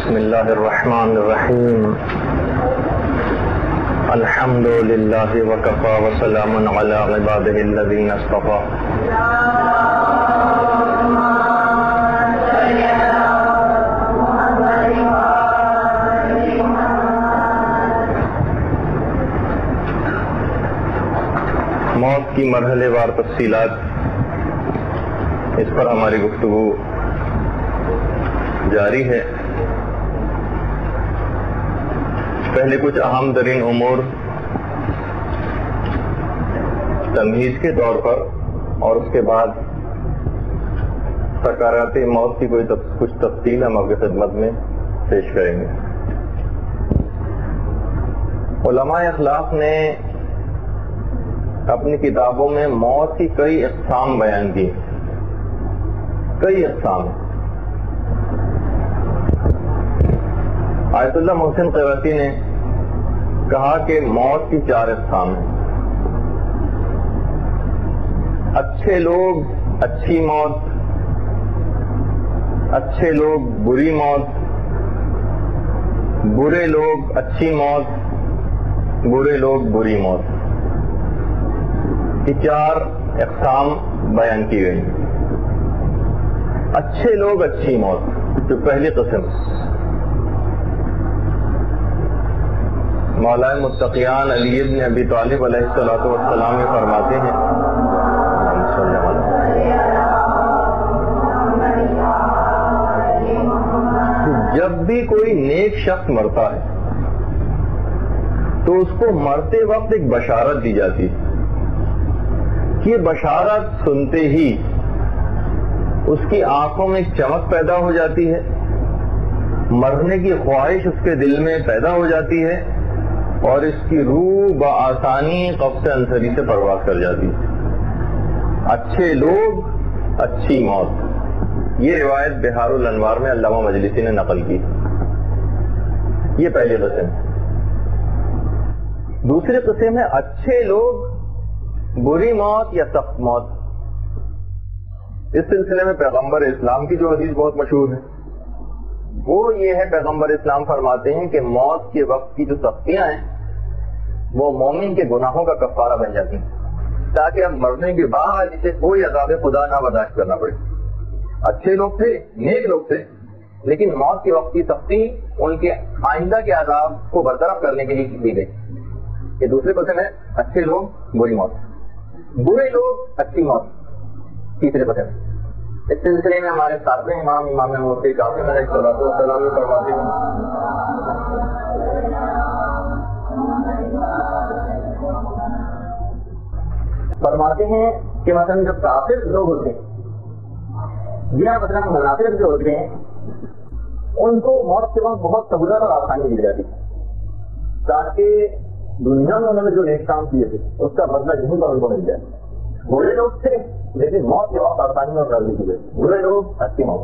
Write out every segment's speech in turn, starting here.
بسم اللہ الرحمن الرحیم الحمد للہ وکفی وسلام علی عبادہ الذین اصطفی. موت کی مرحلے وار تفصیلات، اس پر ہماری گفتگو جاری ہے. پہلے کچھ اہم ترین امور تمہیز کے طور پر، اور اس کے بعد سکارات موت کی کچھ تفصیل ہم آپ کی خدمت میں پیش کریں گے. علماء اخلاق نے اپنی کتابوں میں موت کی کئی اقسام بیان کی، کئی اقسام. آیت اللہ محسن قیراتی نے کہا کہ موت کی 4 اقسام ہیں. اچھے لوگ اچھی موت، اچھے لوگ بری موت، برے لوگ اچھی موت، برے لوگ بری موت. یہ 4 اقسام بیان کی گئی. اچھے لوگ اچھی موت، جو پہلی قسم، مولا متقیان علی بن ابی طالب علیہ الصلوۃ والسلام فرماتے ہیں جب بھی کوئی نیک شخص مرتا ہے تو اس کو مرتے وقت ایک بشارت دی جاتی ہے. یہ بشارت سنتے ہی اس کی آنکھوں میں ایک چمک پیدا ہو جاتی ہے، مرنے کی خواہش اس کے دل میں پیدا ہو جاتی ہے، اور اس کی روح بآسانی قبض انصری سے پرواز کر جاتی ہے. اچھے لوگ اچھی موت، یہ روایت بہار الانوار میں علامہ مجلسی نے نقل کی. یہ پہلی قسم. دوسری قسم ہے اچھے لوگ بری موت یا سخت موت. اس سلسلے میں پیغمبر اسلام کی جو حدیث بہت مشہور ہے وہ یہ ہے، پیغمبر اسلام فرماتے ہیں کہ موت کے وقت کی جو سختیاں ہیں وہ مومن کے گناہوں کا کفارہ بن جاتی ہیں، تاکہ اب مرنے کے بعد اسے کوئی عذاب خدا نہ برداشت کرنا پڑے. اچھے لوگ تھے، نیک لوگ تھے، لیکن موت کے وقت کی سختی ان کے آئندہ کے عذاب کو برطرف کرنے کے لیے دی گئی. یہ دوسری قسم ہے اچھے لوگ بری موت، برے لوگ اچھی موت. تیسرے قسم. اس سلسلے میں ہمارے ساتھ امام مفتی قاسم علیہ السلام فرماتے ہیں کہ مثلا جو کافر لوگ ہوتے ہیں یا مثلا منافق جو ہوتے ہیں ان کو موت کے وقت بہت سہولت اور آسانی مل جاتی ہے، تاکہ دنیا میں انہوں نے جو نیک کام کیے تھے اس کا بدلہ یہیں پر ان کو مل جائے. برے لوگ تھے لیکن موت کے وقت آسانی اور جلدی کی گئی، برے لوگ اچھی موت.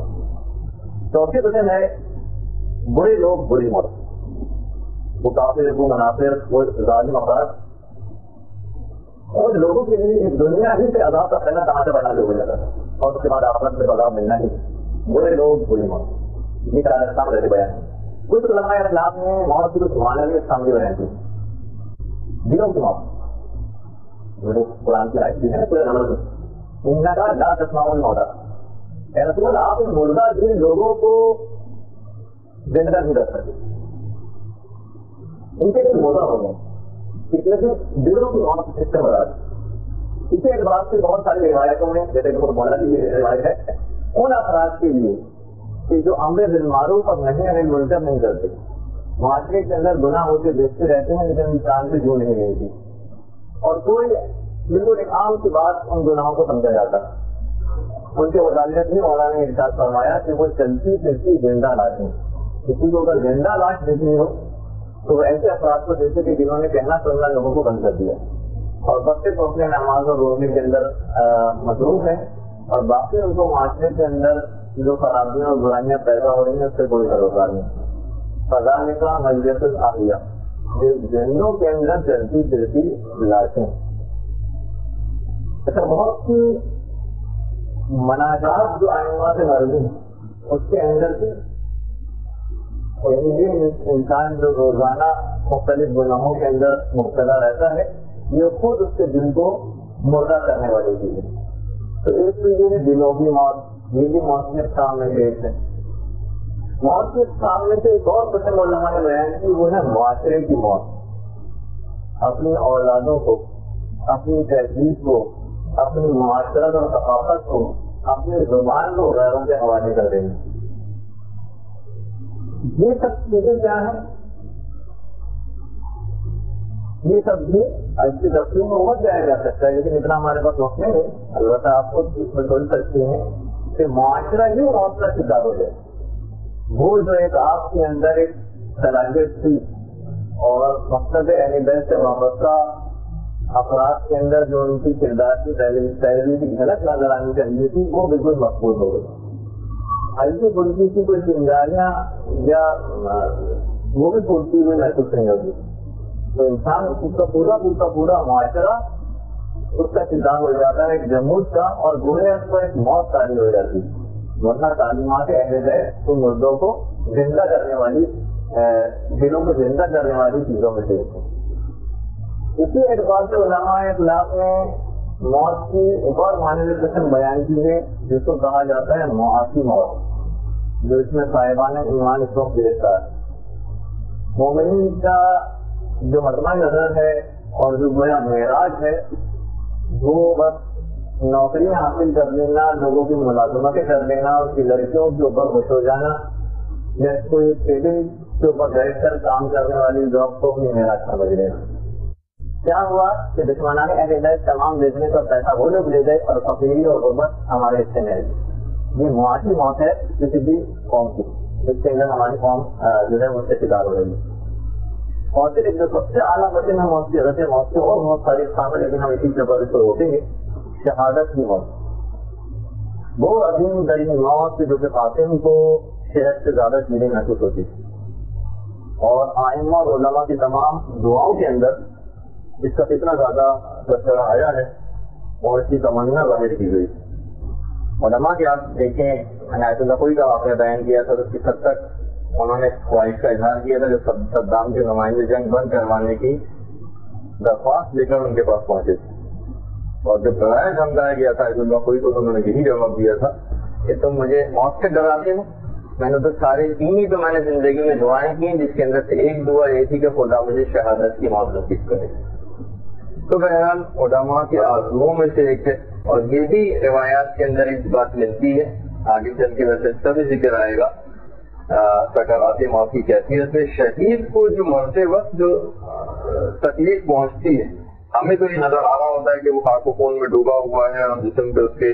چوتھی قسم ہے برے لوگ بری موت. وہ کافر، وہ منافر، وہ ظالم افراد، اور لوگوں کے لیے دنیا ہی سے عذاب کا پہلا تماشا بنا کے ہو جاتا ہے، اور اس کے بعد آخرت سے عذاب ملنا ہی. برے لوگ بری موت. یہ کام رہتے بیان. کچھ علماء اسلام نے موت کو سنبھالنے کے سامنے بیان کی. دلوں کی موت، قرآن کی آیت ہے پورے نمبر میں ان کا لا تسمعوا الموت. اے رسول اللہ، آپ ان مردہ دل لوگوں کو زندہ نہیں رکھ سکتے، ان کے لیے مردہ ہو گئے، لیکن دلوں کی موت اس سے بتا دی. اسی اعتبار سے بہت ساری روایتوں میں، جیسے کہ مولانا کی روایت ہے، ان افراد کے لیے کہ جو امر بالمعروف اور نہی عن المنکر نہیں کرتے، معاشرے کے اندر گناہ ہوتے دیکھتے رہتے ہیں لیکن انسان سے جو نہیں رہتی، اور کوئی بالکل ایک عام سی بات ان گناہوں کو سمجھا جاتا. ان کے متعلق بھی مولانا نے ارشاد فرمایا کہ وہ چلتی پھرتی زندہ لاش ہیں. کسی کو اگر زندہ لاش دیکھنی ہو تو وہ ایسے افراد کو جیسے کہ جنہوں نے کہنا سننا لوگوں کو بند کر دیا اور بچے کو اپنے نماز اور روزے کے اندر مصروف ہے، اور باقی ان کو معاشرے کے اندر جو خرابیاں اور برائیاں پیدا ہو رہی ہیں اس سے کوئی سروکار نہیں. فضانے کا مجلس آیا زندوں کے اندر چلتی پھرتی لاشیں. ایسا بہت سی مناجات جو آئمہ سے مرضی اس کے اندر سے یعنی یہ انسان جو روزانہ مختلف گناہوں کے اندر مبتلا رہتا ہے یہ خود اس کے دل کو مردہ کرنے والی چیز ہے. تو ایک تو یہ دلوں کی موت, یہ بھی موت کے اقسام میں سے ایک ہے. موت کے اقسام میں سے ایک اور قسم علماء نے بیان کی, وہ ہے معاشرے کی موت. اپنی اولادوں کو, اپنی تہذیب کو, اپنی معاشرت اور ثقافت کو, اپنی زبان کو غیروں کے حوالے کر دیں گے. یہ سب چیزیں کیا ہیں؟ یہ سب بھی اس کی تفصیل میں بہت جایا جا سکتا ہے, لیکن اتنا ہمارے پاس وقت نہیں ہے. البتہ آپ خود اس میں سوچ سکتے ہیں کہ معاشرہ ہی موت کا شکار ہو جائے. وہ جو ایک آپ کے اندر ایک صلاحیت تھی اور مقصد اہل بیت سے وابستہ افراد کے اندر جو ان کی کردار کی تحریر کی جھلک نظر آنی چاہیے تھی, وہ بالکل محفوظ ہو گئی. ہلکی پھلکی کی کوئی چنگاریاں یا وہ بھی پھولتی ہوئی محسوس نہیں ہوتی. تو انسان اس کا پورا معاشرہ اس کا شکار ہو جاتا ہے ایک جمود کا, اور گویا اس کو ایک موت تاری ہو جاتی ہے. ورنہ تعلیمات اہل بیت تو مردوں کو زندہ کرنے والی, دلوں کو زندہ کرنے والی چیزوں میں سے ہے. اسی اعتبار سے علماء اخلاق نے موت کی ایک اور معنی قسم بیان کی ہے جس کو کہا جاتا ہے معاشی موت, جو اس میں صاحبان ایمان اس وقت گرفتار. مومنین کا جو مطمئن نظر ہے اور جو گویا معراج ہے وہ بس نوکریاں حاصل کر لینا, لوگوں کی ملازمتیں کر لینا, اس کی لڑکیوں کے اوپر خوش ہو جانا, یا کوئی ٹریڈنگ کے اوپر بیٹھ کر کام کرنے والی جاب کو اپنی معراج سمجھ لینا. کیا ہوا کہ دشمنان اہل بیت تمام دیکھنے کا پیسہ وہ لوگ لے گئے اور فقیری اور غربت ہمارے حصے میں رہی. یہ معاشی موت ہے کسی بھی قوم کی, جس کے اندر ہماری قوم جو ہے اس سے شکار ہو رہی ہے. اور پھر ایک جو سب سے اعلیٰ وجہ میں موت کی حضرت موت کے اور بہت ساری اقسام ہے, لیکن ہم اسی کے اوپر روکیں گے. شہادت کی موت, وہ عظیم ترین موت جو کہ قاتل کو صحت سے زیادہ چیزیں محسوس ہوتی تھی, اور ائمہ اور علماء کی تمام دعاؤں کے اندر اس کا کتنا زیادہ تذکرہ آیا ہے اور اس کی تمنا ظاہر کی گئی. علماء کے آپ دیکھیں, عنایت اللہ کوئی کا واقعہ بیان کیا تھا, اس کی حد تک انہوں نے خواہش کا اظہار کیا تھا کہ صدام کے نمائندے جنگ بند کروانے کی درخواست لے کر ان کے پاس پہنچے تھے, اور جب ڈرایا دھمکایا گیا تھا اللہ کوئی تو انہوں نے یہی جواب دیا تھا کہ تم مجھے موت سے ڈراتے ہو. میں نے تو سارے تین ہی تو میں نے زندگی میں دعائیں کی, جس کے اندر سے ایک دعا یہ تھی کہ خدا مجھے شہادت کی موت نصیب کرے. تو بہرحال علماء کے آرزوؤں میں سے ایک ہے, اور یہ بھی روایات کے اندر ایک بات ملتی ہے, آگے چل کے ویسے اس کا بھی ذکر آئے گا سکرات موت کی کیفیت میں. شہید کو جو مرتے وقت جو تکلیف پہنچتی ہے, ہمیں تو یہ نظر آ رہا ہوتا ہے کہ وہ خاک و خون میں ڈوبا ہوا ہے اور جسم پہ اس کے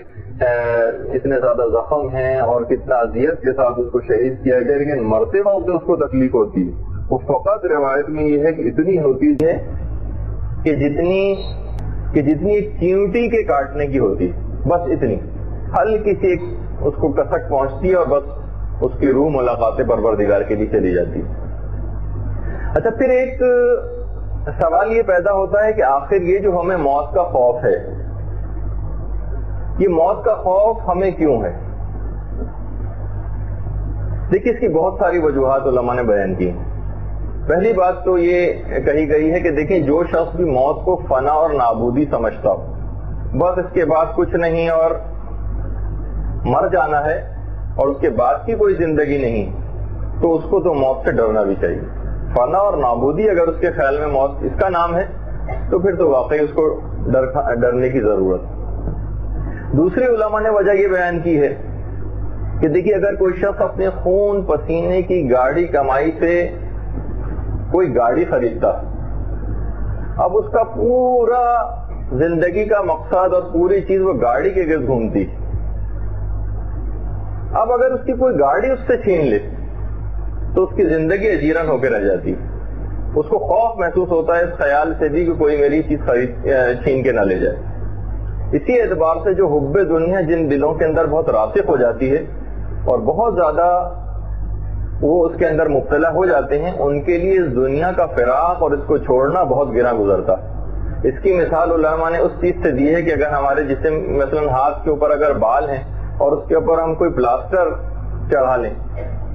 اتنے زیادہ زخم ہیں اور کتنا اذیت کے ساتھ اس کو شہید کیا گیا, لیکن مرتے وقت جو اس کو تکلیف ہوتی ہے وہ فقط روایت میں یہ ہے کہ اتنی ہوتی ہے کہ جتنی ایک چیونٹی کے کاٹنے کی ہوتی, بس اتنی ہلکی سی ایک اس کو کسک پہنچتی ہے اور بس اس کی روح ملاقات پروردگار کے لیے چلی جاتی. اچھا, پھر ایک سوال یہ پیدا ہوتا ہے کہ آخر یہ جو ہمیں موت کا خوف ہے, یہ موت کا خوف ہمیں کیوں ہے؟ دیکھیے اس کی بہت ساری وجوہات علماء نے بیان کی. پہلی بات تو یہ کہی گئی ہے کہ دیکھیں جو شخص بھی موت کو فنا اور نابودی سمجھتا ہو, بس اس کے بعد کچھ نہیں اور مر جانا ہے اور اس کے بعد کی کوئی زندگی نہیں, تو اس کو تو موت سے ڈرنا بھی چاہیے. فنا اور نابودی اگر اس کے خیال میں موت اس کا نام ہے تو پھر تو واقعی اس کو ڈرنے کی ضرورت. دوسری علماء نے وجہ یہ بیان کی ہے کہ دیکھیے اگر کوئی شخص اپنے خون پسینے کی گاڑی کمائی سے کوئی گاڑی خریدتا, اب اس کا پورا زندگی کا مقصد اور پوری چیز وہ گاڑی کے گرد گھومتی, اب اگر اس کی کوئی گاڑی اس سے چھین لے تو اس کی زندگی اجیرن ہو کے رہ جاتی. اس کو خوف محسوس ہوتا ہے اس خیال سے بھی کہ کوئی میری چیز چھین کے نہ لے جائے. اسی اعتبار سے جو حب دنیا جن دلوں کے اندر بہت راسخ ہو جاتی ہے اور بہت زیادہ وہ اس کے اندر مبتلا ہو جاتے ہیں, ان کے لیے اس دنیا کا فراق اور اس کو چھوڑنا بہت گراں گزرتا. اس کی مثال علماء نے اس چیز سے دی ہے کہ اگر ہمارے جسم مثلا ہاتھ کے اوپر اگر بال ہیں اور اس کے اوپر ہم کوئی پلاسٹر چڑھا لیں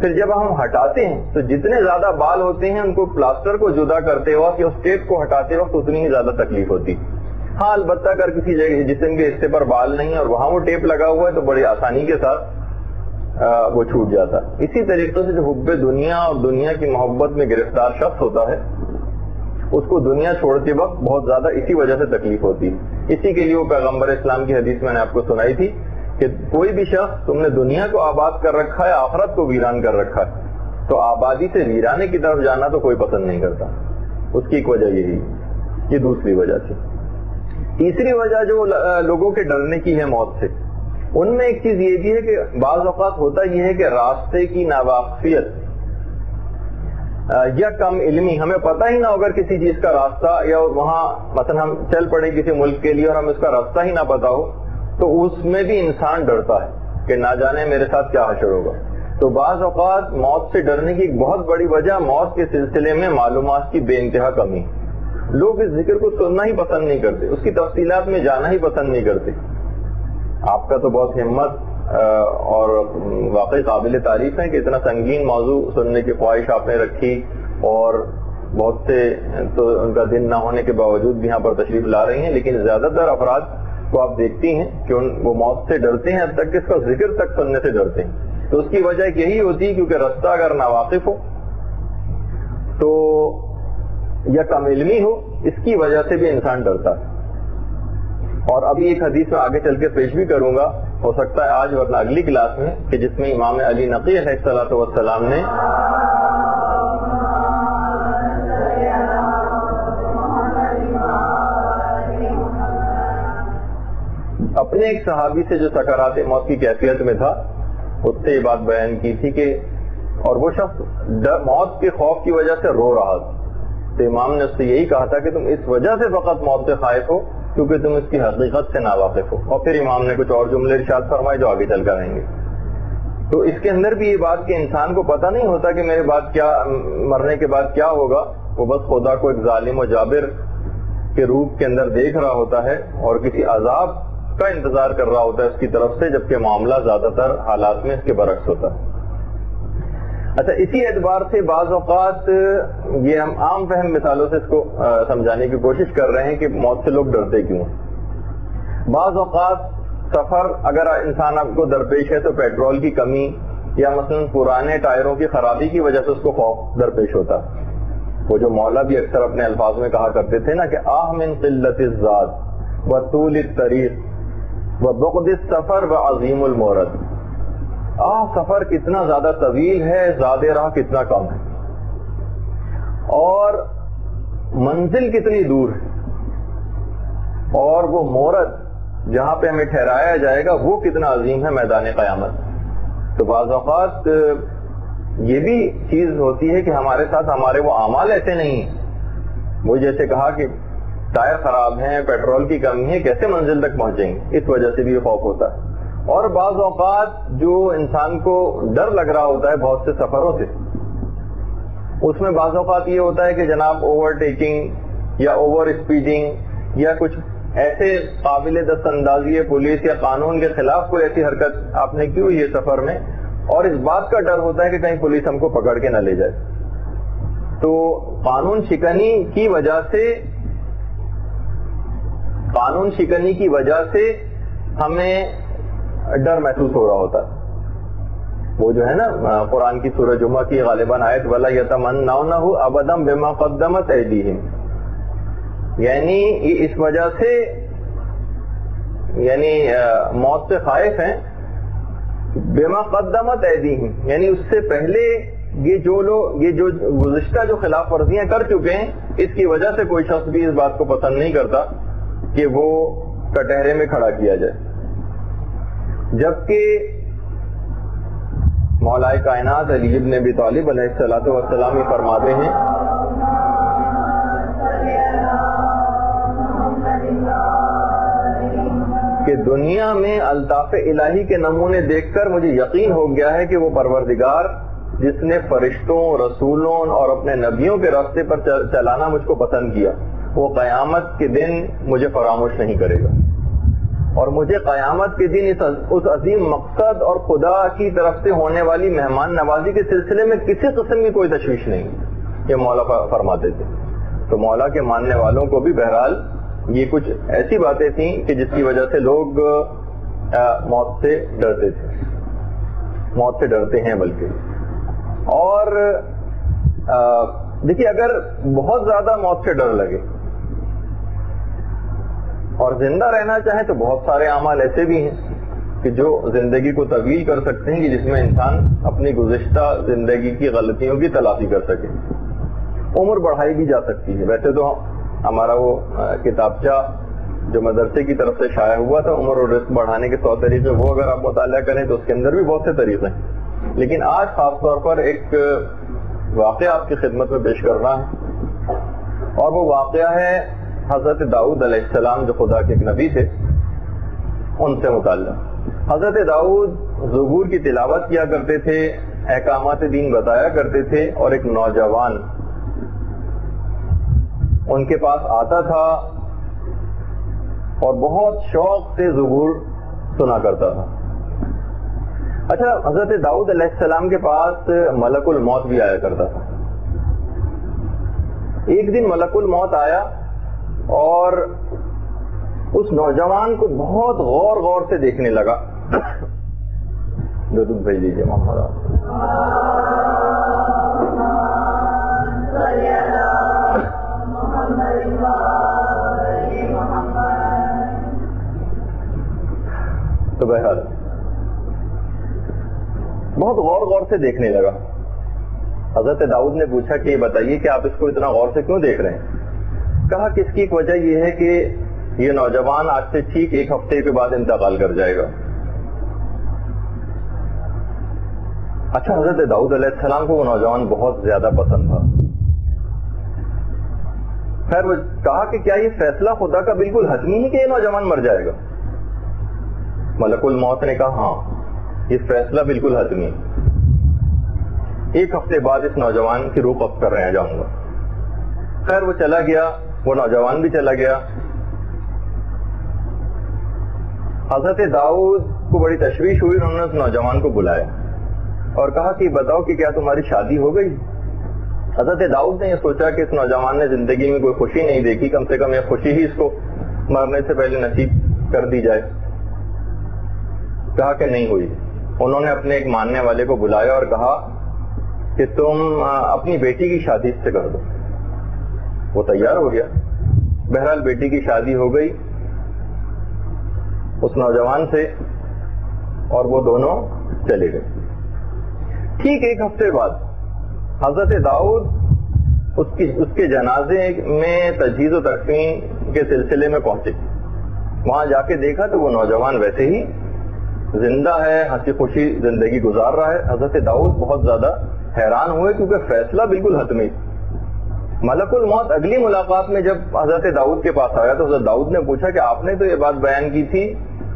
پھر جب ہم ہٹاتے ہیں تو جتنے زیادہ بال ہوتے ہیں ان کو پلاسٹر کو جدا کرتے وقت یا اس ٹیپ کو ہٹاتے وقت اتنی ہی زیادہ تکلیف ہوتی. ہاں البتہ اگر کسی جگہ جسم کے حصے پر بال نہیں اور وہاں وہ ٹیپ لگا ہوا ہے تو بڑی آسانی کے ساتھ وہ چھوٹ جاتا. اسی طریقے سے جو حب دنیا اور دنیا کی محبت میں گرفتار شخص ہوتا ہے اس کو دنیا چھوڑتے وقت بہت زیادہ اسی وجہ سے تکلیف ہوتی. اسی کے لیے وہ پیغمبر اسلام کی حدیث میں نے آپ کو سنائی تھی کہ کوئی بھی شخص تم نے دنیا کو آباد کر رکھا ہے آخرت کو ویران کر رکھا ہے تو آبادی سے ویرانے کی طرف جانا تو کوئی پسند نہیں کرتا. اس کی ایک وجہ یہی, یہ دوسری وجہ سے. تیسری وجہ جو لوگوں کے ڈرنے کی ہے موت سے, ان میں ایک چیز یہ بھی ہے کہ بعض اوقات ہوتا یہ ہے کہ راستے کی ناواقفیت یا کم علمی, ہمیں پتہ ہی نہ ہو اگر کسی چیز کا راستہ یا وہاں مثلا ہم چل پڑے کسی ملک کے لیے اور ہمیں اس کا راستہ ہی نہ پتا ہو تو اس میں بھی انسان ڈرتا ہے کہ نہ جانے میرے ساتھ کیا حشر ہوگا. تو بعض اوقات موت سے ڈرنے کی ایک بہت بڑی وجہ موت کے سلسلے میں معلومات کی بے انتہا کمی. لوگ اس ذکر کو سننا ہی پسند نہیں کرتے, اس کی تفصیلات میں جانا ہی پسند نہیں کرتے. آپ کا تو بہت ہمت اور واقعی قابل تعریف ہے کہ اتنا سنگین موضوع سننے کی خواہش آپ نے رکھی اور بہت سے تو ان کا دن نہ ہونے کے باوجود بھی یہاں پر تشریف لا رہی ہیں. لیکن زیادہ تر افراد کو آپ دیکھتی ہیں کہ وہ موت سے ڈرتے ہیں, حد تک کہ اس کا ذکر تک سننے سے ڈرتے ہیں. تو اس کی وجہ یہی ہوتی ہے کیونکہ رستہ اگر ناواقف ہو تو یا کم علمی ہو, اس کی وجہ سے بھی انسان ڈرتا ہے. اور ابھی ایک حدیث میں آگے چل کے پیش بھی کروں گا, ہو سکتا ہے آج ورنہ اگلی کلاس میں, کہ جس میں امام علی نقی علیہ الصلوۃ والسلام نے اپنے ایک صحابی سے جو سکرات موت کی کیفیت میں تھا اس سے یہ بات بیان کی تھی کہ اور وہ شخص موت کے خوف کی وجہ سے رو رہا تھا. تو امام نے اس سے یہی کہا تھا کہ تم اس وجہ سے فقط موت سے خائف ہو کیونکہ تم اس کی حقیقت سے ناواقف ہو. اور پھر امام نے کچھ اور جملے ارشاد فرمائے جو آگے چل کر آئیں گے. تو اس کے اندر بھی یہ بات کہ انسان کو پتہ نہیں ہوتا کہ میرے بعد کیا, مرنے کے بعد کیا ہوگا. وہ بس خدا کو ایک ظالم و جابر کے روپ کے اندر دیکھ رہا ہوتا ہے اور کسی عذاب کا انتظار کر رہا ہوتا ہے اس کی طرف سے, جبکہ معاملہ زیادہ تر حالات میں اس کے برعکس ہوتا ہے. اچھا, اسی اعتبار سے بعض اوقات یہ ہم عام فہم مثالوں سے اس کو سمجھانے کی کوشش کر رہے ہیں کہ موت سے لوگ ڈرتے کیوں ہیں. بعض اوقات سفر اگر انسان آپ کو درپیش ہے تو پیٹرول کی کمی یا مثلا پرانے ٹائروں کی خرابی کی وجہ سے اس کو خوف درپیش ہوتا ہے. وہ جو مولا بھی اکثر اپنے الفاظ میں کہا کرتے تھے نا کہ آہ من قلت الزاد و طول الطریق و بغض السفر و عظیم المورد. سفر کتنا زیادہ طویل ہے, زیادہ راہ کتنا کم ہے, اور منزل کتنی دور ہے, اور وہ مورد جہاں پہ ہمیں ٹھہرایا جائے گا وہ کتنا عظیم ہے, میدان قیامت. تو بعض اوقات یہ بھی چیز ہوتی ہے کہ ہمارے ساتھ ہمارے وہ اعمال ایسے نہیں ہیں. وہ جیسے کہا کہ ٹائر خراب ہیں, پیٹرول کی کمی ہے, کیسے منزل تک پہنچیں گے, اس وجہ سے بھی یہ خوف ہوتا ہے. اور بعض اوقات جو انسان کو ڈر لگ رہا ہوتا ہے بہت سے سفروں سے, اس میں بعض اوقات یہ ہوتا ہے کہ جناب اوور ٹیکنگ یا اوور اسپیڈنگ یا کچھ ایسے قابل دست اندازی پولیس یا قانون کے خلاف کوئی ایسی حرکت آپ نے کی ہوئی ہے سفر میں, اور اس بات کا ڈر ہوتا ہے کہ کہیں پولیس ہم کو پکڑ کے نہ لے جائے. تو قانون شکنی کی وجہ سے ہمیں ڈر محسوس ہو رہا ہوتا ہے. وہ جو ہے نا قرآن کی سورہ جمعہ کی غالباً آیت وَلَا يَتَمَنَّوْنَهُ أَبَدًا بِمَا قَدَّمَتْ أَيْدِيهِمْ, یعنی اس وجہ سے یعنی موت سے خائف ہیں بِمَا قَدَّمَتْ أَيْدِيهِمْ, یعنی اس سے پہلے یہ جو گزشتہ جو خلاف ورزیاں کر چکے ہیں اس کی وجہ سے کوئی شخص بھی اس بات کو پسند نہیں کرتا کہ وہ کٹہرے میں کھڑا کیا جائے. جبکہ مولا کائنات علی ابن ابی طالب علیہ الصلوۃ والسلام یہ فرماتے ہیں کہ دنیا میں الطاف الہی کے نمونے دیکھ کر مجھے یقین ہو گیا ہے کہ وہ پروردگار جس نے فرشتوں, رسولوں اور اپنے نبیوں کے راستے پر چلانا مجھ کو پسند کیا, وہ قیامت کے دن مجھے فراموش نہیں کرے گا. اور مجھے قیامت کے دن اس عظیم مقصد اور خدا کی طرف سے ہونے والی مہمان نوازی کے سلسلے میں کسی قسم کی کوئی تشویش نہیں، یہ مولا فرماتے تھے۔ تو مولا کے ماننے والوں کو بھی بہرحال یہ کچھ ایسی باتیں تھیں کہ جس کی وجہ سے لوگ موت سے ڈرتے تھے، موت سے ڈرتے ہیں بلکہ۔ اور دیکھیے، اگر بہت زیادہ موت سے ڈر لگے اور زندہ رہنا چاہیں تو بہت سارے اعمال ایسے بھی ہیں کہ جو زندگی کو طویل کر سکتے ہیں، کہ جس میں انسان اپنی گزشتہ زندگی کی غلطیوں کی تلافی کر سکے۔ عمر بڑھائی بھی جا سکتی ہے۔ ویسے تو ہمارا وہ کتابچہ جو مدرسے کی طرف سے شائع ہوا تھا، عمر اور رزق بڑھانے کے 100 طریقے، وہ اگر آپ مطالعہ کریں تو اس کے اندر بھی بہت سے طریقے ہیں، لیکن آج خاص طور پر ایک واقعہ آپ کی خدمت میں پیش کر رہا ہے، اور وہ واقعہ ہے حضرت داؤد علیہ السلام، جو خدا کے ایک نبی تھے، ان سے متعلق۔ حضرت داؤد زبور کی تلاوت کیا کرتے تھے، احکامات دین بتایا کرتے تھے، اور ایک نوجوان ان کے پاس آتا تھا اور بہت شوق سے زبور سنا کرتا تھا۔ اچھا، حضرت داؤد علیہ السلام کے پاس ملک الموت بھی آیا کرتا تھا۔ ایک دن ملک الموت آیا اور اس نوجوان کو بہت غور غور سے دیکھنے لگا۔ درود بھیج دیجیے محمد۔ تو بہرحال بہت غور غور سے دیکھنے لگا۔ حضرت داؤد نے پوچھا کہ یہ بتائیے کہ آپ اس کو اتنا غور سے کیوں دیکھ رہے ہیں؟ کہا کہ اس کی ایک وجہ یہ ہے کہ یہ نوجوان آج سے ٹھیک 1 ہفتے کے بعد انتقال کر جائے گا۔ اچھا، حضرت داؤد علیہ السلام کو وہ نوجوان بہت زیادہ پسند تھا۔ خیر، وہ کہا کہ کیا یہ فیصلہ خدا کا بالکل حتمی ہے کہ یہ نوجوان مر جائے گا؟ ملک الموت نے کہا ہاں، یہ فیصلہ بالکل حتمی ہے، 1 ہفتے بعد اس نوجوان کی روح قبض کر رہے جاؤں گا۔ خیر، وہ چلا گیا، وہ نوجوان بھی چلا گیا۔ حضرت داؤد کو بڑی تشویش ہوئی، انہوں نے اس نوجوان کو بلایا اور کہا کہ بتاؤ کہ کیا تمہاری شادی ہو گئی؟ حضرت داؤد نے یہ سوچا کہ اس نوجوان نے زندگی میں کوئی خوشی نہیں دیکھی، کم سے کم یہ خوشی ہی اس کو مرنے سے پہلے نصیب کر دی جائے۔ کہا کہ نہیں ہوئی۔ انہوں نے اپنے ایک ماننے والے کو بلایا اور کہا کہ تم اپنی بیٹی کی شادی سے کر دو۔ وہ تیار ہو گیا۔ بہرحال بیٹی کی شادی ہو گئی اس نوجوان سے، اور وہ دونوں چلے گئے۔ ٹھیک 1 ہفتے بعد حضرت داؤد اس کے جنازے میں تجہیز و تکفین کے سلسلے میں پہنچے۔ وہاں جا کے دیکھا تو وہ نوجوان ویسے ہی زندہ ہے، ہنسی خوشی زندگی گزار رہا ہے۔ حضرت داؤد بہت زیادہ حیران ہوئے کیونکہ فیصلہ بالکل حتمی۔ ملک الموت اگلی ملاقات میں جب حضرت داؤد کے پاس آیا تو حضرت داؤد نے پوچھا کہ آپ نے تو یہ بات بیان کی تھی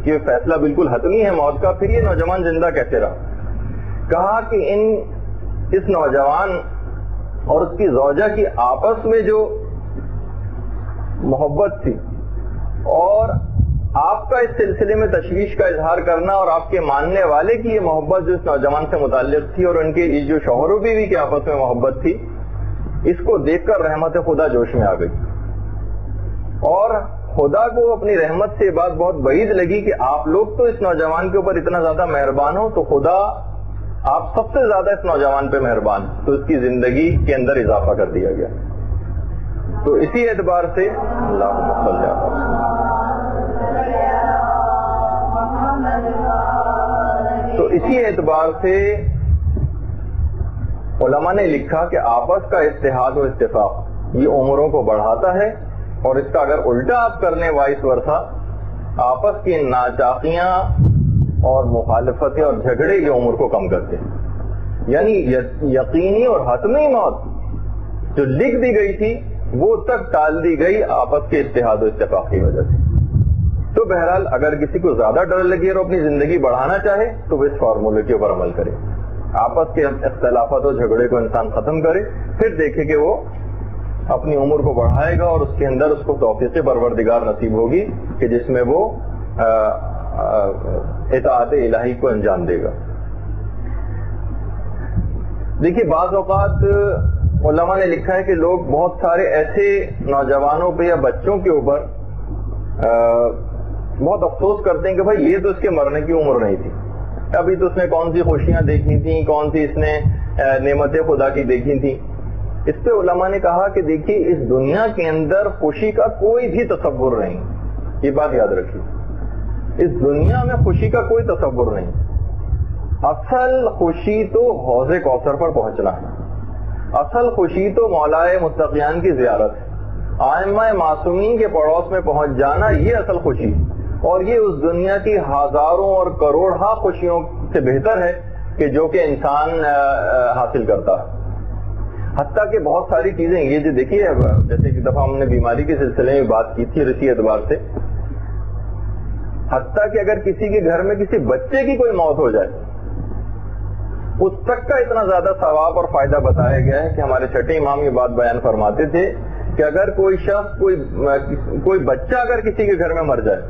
کہ یہ فیصلہ بالکل حتمی ہے موت کا، پھر یہ نوجوان زندہ کیسے رہا؟ کہا کہ اس نوجوان اور اس کی زوجہ کی آپس میں جو محبت تھی، اور آپ کا اس سلسلے میں تشویش کا اظہار کرنا، اور آپ کے ماننے والے کی یہ محبت جو اس نوجوان سے متعلق تھی، اور ان کے جو شوہر و بیوی کی آپس میں محبت تھی، اس کو دیکھ کر رحمت خدا جوش میں آ گئی، اور خدا کو اپنی رحمت سے یہ بات بہت بعید لگی کہ آپ لوگ تو اس نوجوان کے اوپر اتنا زیادہ مہربان ہو، تو خدا آپ سب سے زیادہ اس نوجوان پہ مہربان، تو اس کی زندگی کے اندر اضافہ کر دیا گیا۔ تو اسی اعتبار سے اللہم صلی اللہ تو اسی اعتبار سے علماء نے لکھا کہ آپس کا اتحاد و اتفاق یہ عمروں کو بڑھاتا ہے، اور اس کا اگر الٹا آپ کرنے وائس ورثہ، آپس کی ناچاقیاں اور مخالفتیں اور جھگڑے یہ عمر کو کم کرتے ہیں۔ یعنی یقینی اور حتمی موت جو لکھ دی گئی تھی وہ تک ٹال دی گئی آپس کے اتحاد و اتفاق کی وجہ سے۔ تو بہرحال اگر کسی کو زیادہ ڈر لگے اور اپنی زندگی بڑھانا چاہے تو وہ اس فارمولے کے اوپر عمل کرے، آپس کے اختلافات و جھگڑے کو انسان ختم کرے، پھر دیکھے کہ وہ اپنی عمر کو بڑھائے گا، اور اس کے اندر اس کو توفیق پروردگار نصیب ہوگی کہ جس میں وہ اطاعت الہی کو انجام دے گا. دیکھیے بعض اوقات علماء نے لکھا ہے کہ لوگ بہت سارے ایسے نوجوانوں پہ یا بچوں کے اوپر بہت افسوس کرتے ہیں کہ بھائی یہ تو اس کے مرنے کی عمر نہیں تھی, ابھی تو اس نے کون سی خوشیاں دیکھی تھیں, کون سی اس نے نعمتیں خدا کی دیکھی تھیں. اس پہ علماء نے کہا کہ دیکھیے اس دنیا کے اندر خوشی کا کوئی بھی تصور نہیں, یہ بات یاد رکھیے, اس دنیا میں خوشی کا کوئی تصور نہیں. اصل خوشی تو حوض کوثر پر پہنچنا ہے, اصل خوشی تو مولائے متقیان کی زیارت ہے, ائمہ معصومین کے پڑوس میں پہنچ جانا, یہ اصل خوشی ہے. اور یہ اس دنیا کی ہزاروں اور کروڑوں خوشیوں سے بہتر ہے کہ جو کہ انسان حاصل کرتا ہے. حتیٰ کہ بہت ساری چیزیں یہ جو دیکھیے, جیسے کہ دفعہ ہم نے بیماری کے سلسلے میں بات کی تھی اسی اعتبار سے, حتیٰ کہ اگر کسی کے گھر میں کسی بچے کی کوئی موت ہو جائے اس تک کا اتنا زیادہ ثواب اور فائدہ بتایا گیا ہے کہ ہمارے چھٹے امام یہ بات بیان فرماتے تھے کہ اگر کوئی شخص کوئی بچہ اگر کسی کے گھر میں مر جائے,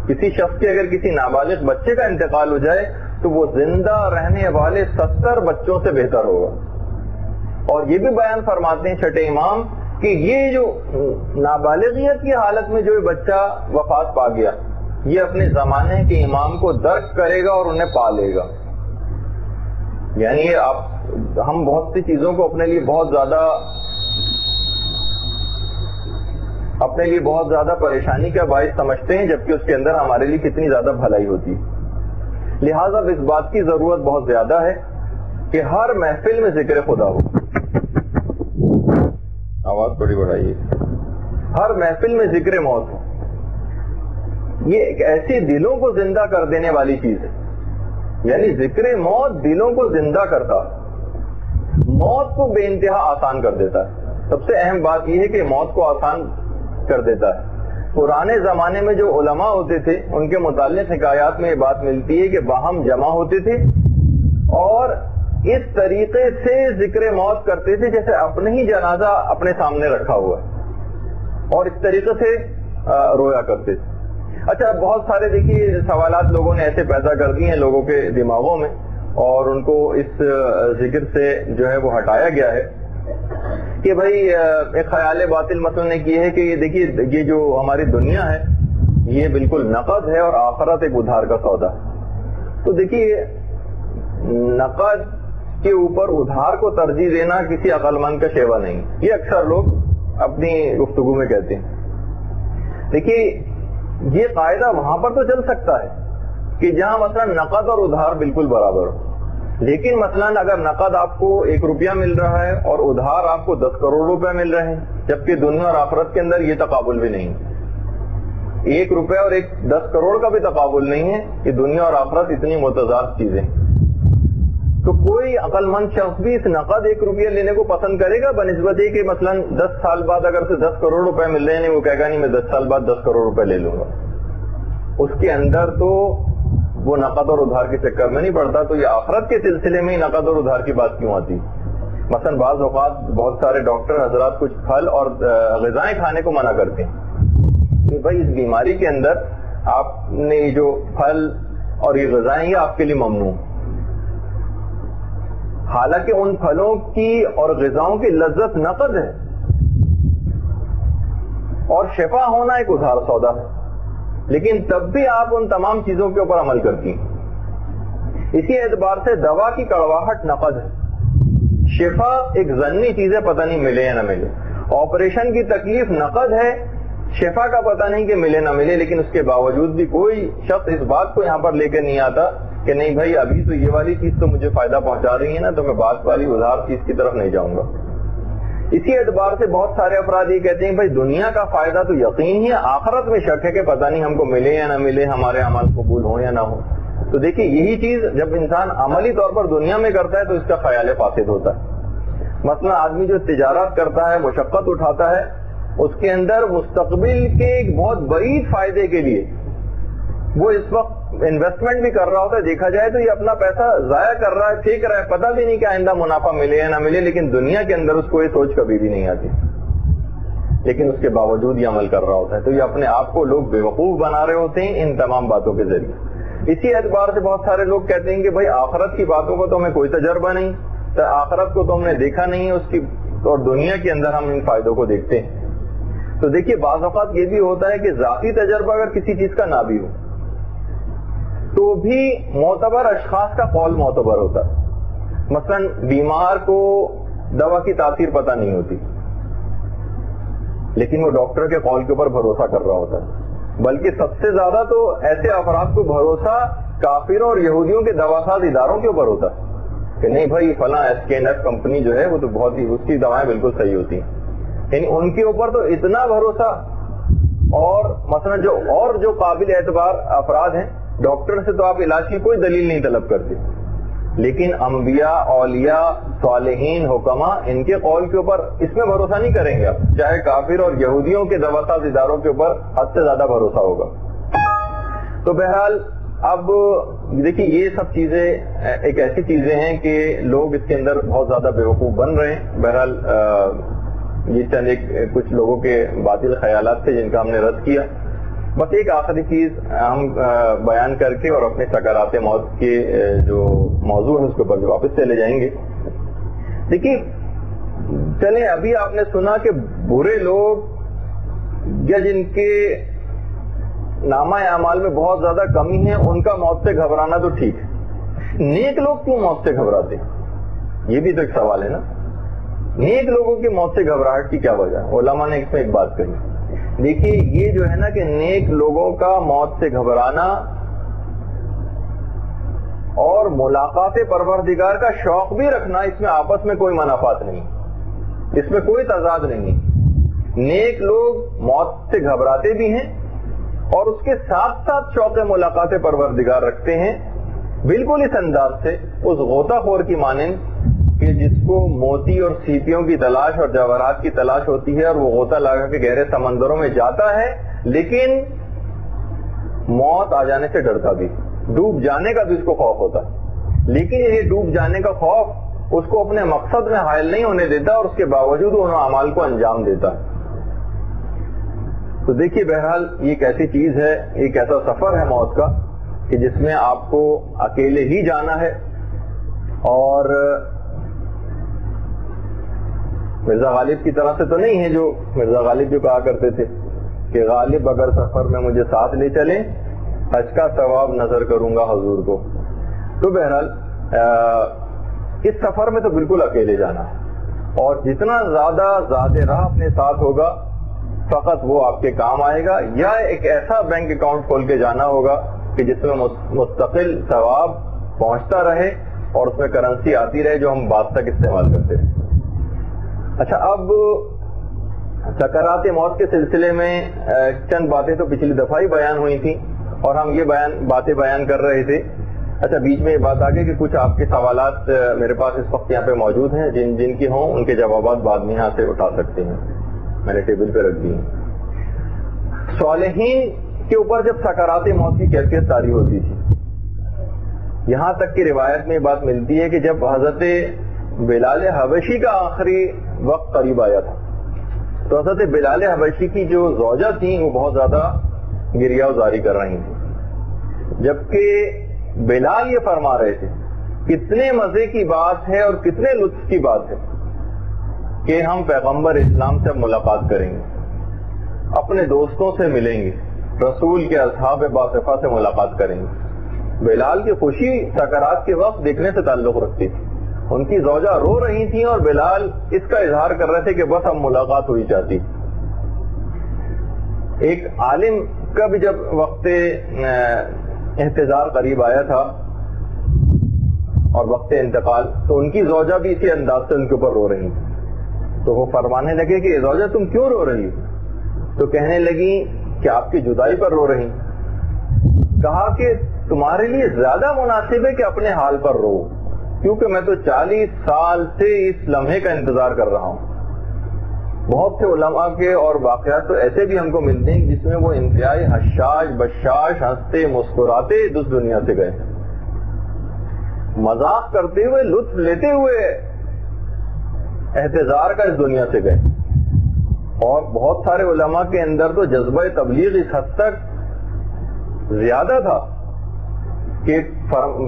کسی شخص کے اگر کسی نابالغ بچے کا انتقال ہو جائے تو وہ زندہ رہنے والے 70 بچوں سے بہتر ہوگا. اور یہ بھی بیان فرماتے ہیں چھٹے امام کہ یہ جو نابالغیت کی حالت میں جو بچہ وفات پا گیا یہ اپنے زمانے کے امام کو درک کرے گا اور انہیں پا لے گا. یعنی ہم بہت سی چیزوں کو اپنے لیے بہت زیادہ پریشانی کا باعث سمجھتے ہیں, جبکہ اس کے اندر ہمارے لیے کتنی زیادہ بھلائی ہوتی ہے. لہٰذا اس بات کی ضرورت بہت زیادہ ہے کہ ہر محفل میں ذکر خدا ہو. آواز تھوڑی بڑھائیے. ہر محفل میں ذکر موت ہو. یہ ایک ایسی دلوں کو زندہ کر دینے والی چیز ہے, یعنی ذکر موت دلوں کو زندہ کرتا, موت کو بے انتہا آسان کر دیتا ہے. سب سے اہم بات یہ ہے کہ موت کو آسان کر دیتا ہے. پرانے زمانے میں جو علماء ہوتے تھے ان کے متعلق حکایات میں یہ بات ملتی ہے کہ باہم جمع ہوتے تھے اور اس طریقے سے ذکر موت کرتے تھے جیسے اپنے ہی جنازہ اپنے سامنے رکھا ہوا ہے, اور اس طریقے سے رویا کرتے تھے. اچھا بہت سارے دیکھیے سوالات لوگوں نے ایسے پیدا کر دیے ہیں لوگوں کے دماغوں میں, اور ان کو اس ذکر سے جو ہے وہ ہٹایا گیا ہے کہ بھائی ایک خیال باطل مثلا نے کی ہے کہ یہ دیکھیے یہ جو ہماری دنیا ہے یہ بالکل نقد ہے اور آخرت ایک ادھار کا سودا ہے. تو دیکھیے نقد کے اوپر ادھار کو ترجیح دینا کسی عقل مند کا شیوا نہیں, یہ اکثر لوگ اپنی گفتگو میں کہتے ہیں. دیکھیے یہ قاعدہ وہاں پر تو چل سکتا ہے کہ جہاں مثلا نقد اور ادھار بالکل برابر ہو, لیکن مثلا اگر نقد آپ کو 1 روپیہ مل رہا ہے اور ادھار آپ کو 10 کروڑ روپے مل رہے ہیں, جبکہ دنیا اور آخرت کے اندر یہ تقابل بھی نہیں, 1 روپے اور 10 کروڑ کا بھی تقابل نہیں ہے, کہ دنیا اور آخرت اتنی متضاد چیزیں. تو کوئی عقل مند شخص بھی اس نقد 1 روپیہ لینے کو پسند کرے گا بنسبت یہ کہ مثلا 10 سال بعد اگر سے 10 کروڑ روپے مل رہے ہیں, وہ کہے گا نہیں میں 10 سال بعد 10 کروڑ روپے لے لوں گا. اس کے اندر تو وہ نقد اور ادھار کے چکر میں نہیں پڑتا. تو یہ آخرت کے سلسلے میں ہی نقد اور ادھار کی بات کیوں آتی؟ مثلا بعض اوقات بہت سارے ڈاکٹر حضرات کچھ پھل اور غذائیں کھانے کو منع کرتے ہیں کہ بھائی اس بیماری کے اندر آپ نے جو پھل اور یہ غذائیں یہ آپ کے لیے ممنوع. حالانکہ ان پھلوں کی اور غذاؤں کی لذت نقد ہے اور شفا ہونا ایک ادھار سودا ہے, لیکن تب بھی آپ ان تمام چیزوں کے اوپر عمل کرتی ہیں. اسی اعتبار سے دوا کی کڑواہٹ نقد ہے, شفا ایک ضمنی چیز ہے, پتہ نہیں ملے یا نہ ملے. آپریشن کی تکلیف نقد ہے, شفا کا پتہ نہیں کہ ملے نہ ملے, لیکن اس کے باوجود بھی کوئی شخص اس بات کو یہاں پر لے کے نہیں آتا کہ نہیں بھائی ابھی تو یہ والی چیز تو مجھے فائدہ پہنچا رہی ہے نا, تو میں بات والی ادھار چیز کی طرف نہیں جاؤں گا. اسی اعتبار سے بہت سارے افراد یہ کہتے ہیں بھائی دنیا کا فائدہ تو یقین ہی ہے, آخرت میں شک ہے کہ پتہ نہیں ہم کو ملے یا نہ ملے, ہمارے اعمال قبول ہوں یا نہ ہو. تو دیکھیے یہی چیز جب انسان عملی طور پر دنیا میں کرتا ہے تو اس کا خیال فاسد ہوتا ہے. مثلا آدمی جو تجارت کرتا ہے, مشقت اٹھاتا ہے, اس کے اندر مستقبل کے ایک بہت بعید فائدے کے لیے وہ اس وقت انویسٹمنٹ بھی کر رہا ہوتا ہے, دیکھا جائے تو یہ اپنا پیسہ ضائع کر رہا ہے, پھینک رہا ہے, پتہ بھی نہیں کہ آئندہ منافع ملے یا نہ ملے, لیکن دنیا کے اندر اس کو یہ سوچ کبھی بھی نہیں آتی. لیکن اس کے باوجود یہ عمل کر رہا ہوتا ہے. تو یہ اپنے آپ کو لوگ بیوقوف بنا رہے ہوتے ہیں ان تمام باتوں کے ذریعے. اسی اعتبار سے بہت سارے لوگ کہتے ہیں کہ بھائی آخرت کی باتوں کو تو ہمیں کوئی تجربہ نہیں، تو آخرت کو تو ہم نے دیکھا نہیں ہے، اس کی اور دنیا کے اندر ہم ان فائدوں کو دیکھتے ہیں. تو دیکھیے بعض اوقات یہ بھی ہوتا ہے کہ ذاتی تجربہ اگر کسی چیز کا نہ بھی ہو تو بھی معتبر اشخاص کا قول معتبر ہوتا ہے. مثلا بیمار کو دوا کی تاثیر پتہ نہیں ہوتی لیکن وہ ڈاکٹر کے قول کے اوپر بھروسہ کر رہا ہوتا ہے. بلکہ سب سے زیادہ تو ایسے افراد کو بھروسہ کافروں اور یہودیوں کے دواساز اداروں کے اوپر ہوتا ہے کہ نہیں بھائی فلاں SKNF کمپنی جو ہے وہ تو بہت ہی اس کی دوائیں بالکل صحیح ہوتی ہیں. یعنی ان کے اوپر تو اتنا بھروسہ. اور مثلا جو قابل اعتبار افراد ہیں، ڈاکٹر سے تو آپ علاج کی کوئی دلیل نہیں طلب کرتے، لیکن انبیاء، اولیاء، صالحین، حکماء ان کے قول کے اوپر اس میں بھروسہ نہیں کریں گے آپ. چاہے کافر اور یہودیوں کے دواساز اداروں کے اوپر حد سے زیادہ بھروسہ ہوگا. تو بہرحال اب دیکھیے یہ سب چیزیں ایک ایسی چیزیں ہیں کہ لوگ اس کے اندر بہت زیادہ بیوقوف بن رہے ہیں. بہرحال یہ چند کچھ لوگوں کے باطل خیالات تھے جن کا ہم نے رد کیا. بس ایک آخری چیز ہم بیان کر کے اور اپنے سکرات موت کے جو موضوع ہے اس کے اوپر واپس چلے جائیں گے. دیکھیے چلیں ابھی آپ نے سنا کہ برے لوگ یا جن کے نامہ اعمال میں بہت زیادہ کمی ہے ان کا موت سے گھبرانا تو ٹھیک ہے. نیک لوگ کیوں موت سے گھبراتے ہیں؟ یہ بھی تو ایک سوال ہے نا. نیک لوگوں کی موت سے گھبراہٹ کی کیا وجہ ہے؟ علماء نے اس میں ایک بات کہی. دیکھیے یہ جو ہے نا کہ نیک لوگوں کا موت سے گھبرانا اور ملاقات پروردگار کا شوق بھی رکھنا، اس میں آپس میں کوئی منافات نہیں، اس میں کوئی تضاد نہیں. نیک لوگ موت سے گھبراتے بھی ہیں اور اس کے ساتھ ساتھ شوق ملاقات پروردگار رکھتے ہیں، بالکل اس انداز سے اس غوطہ خور کی مانند کہ جس کو موتی اور سیپیوں کی تلاش اور جواہرات کی تلاش ہوتی ہے اور وہ غوطہ لگا کے گہرے سمندروں میں جاتا ہے لیکن موت آ جانے سے ڈرتا بھی، ڈوب جانے کا بھی اس کو خوف ہوتا ہے. لیکن یہ ڈوب جانے کا خوف اس کو اپنے مقصد میں حائل نہیں ہونے دیتا اور اس کے باوجود ان اعمال کو انجام دیتا. تو دیکھیے بہرحال یہ ایک ایسی چیز ہے، ایک ایسا سفر ہے موت کا کہ جس میں آپ کو اکیلے ہی جانا ہے. اور مرزا غالب کی طرح سے تو نہیں ہے جو مرزا غالب جو کہا کرتے تھے کہ غالب اگر سفر میں مجھے ساتھ لے چلے حج کا ثواب نظر کروں گا حضور کو. تو بہرحال اس سفر میں تو بالکل اکیلے جانا ہے اور جتنا زیادہ راہ اپنے ساتھ ہوگا فقط وہ آپ کے کام آئے گا، یا ایک ایسا بینک اکاؤنٹ کھول کے جانا ہوگا کہ جس میں مستقل ثواب پہنچتا رہے اور اس میں کرنسی آتی رہے جو ہم بعد تک استعمال کرتے ہیں. اچھا اب سکرات موت کے سلسلے میں چند باتیں تو پچھلی دفعہ ہی بیان ہوئی تھیں اور ہم یہ باتیں بیان کر رہے تھے. اچھا بیچ میں یہ بات آ گئی کہ کچھ آپ کے سوالات میرے پاس اس وقت یہاں پہ موجود ہیں، جن کی ہوں ان کے جوابات بعد میں یہاں سے اٹھا سکتے ہیں، میں نے ٹیبل پہ رکھ دی ہیں. صالحین کے اوپر جب سکرات موت کی کیفیت طاری ہوتی تھی، یہاں تک کہ روایت میں یہ بات ملتی ہے کہ جب حضرت بلال حبشی کا آخری وقت قریب آیا تھا تو حضرت بلال حبشی کی جو زوجہ تھیں وہ بہت زیادہ گریہ وزاری کر رہی تھیں، جبکہ بلال یہ فرما رہے تھے کتنے مزے کی بات ہے اور کتنے لطف کی بات ہے کہ ہم پیغمبر اسلام سے ملاقات کریں گے، اپنے دوستوں سے ملیں گے، رسول کے اصحاب باصفہ سے ملاقات کریں گے. بلال کی خوشی سکرات کے وقت دیکھنے سے تعلق رکھتی تھی. ان کی زوجہ رو رہی تھیں اور بلال اس کا اظہار کر رہے تھے کہ بس اب ملاقات ہوئی چاہتی. ایک عالم کا بھی جب وقت احتضار قریب آیا تھا اور وقت انتقال تو ان کی زوجہ بھی اسی انداز سے ان کے اوپر رو رہی تھی. تو وہ فرمانے لگے کہ زوجہ تم کیوں رو رہی؟ تو کہنے لگی کہ آپ کی جدائی پر رو رہی. کہا کہ تمہارے لیے زیادہ مناسب ہے کہ اپنے حال پر رو، کیونکہ میں تو 40 سال سے اس لمحے کا انتظار کر رہا ہوں. بہت سے علماء کے اور واقعات تو ایسے بھی ہم کو ملتے ہیں جس میں وہ انتہائی حشاش بشاش ہنستے مسکراتے اس دنیا سے گئے، مذاق کرتے ہوئے لطف لیتے ہوئے احتضار کا اس دنیا سے گئے. اور بہت سارے علماء کے اندر تو جذبہ تبلیغ اس حد تک زیادہ تھا کہ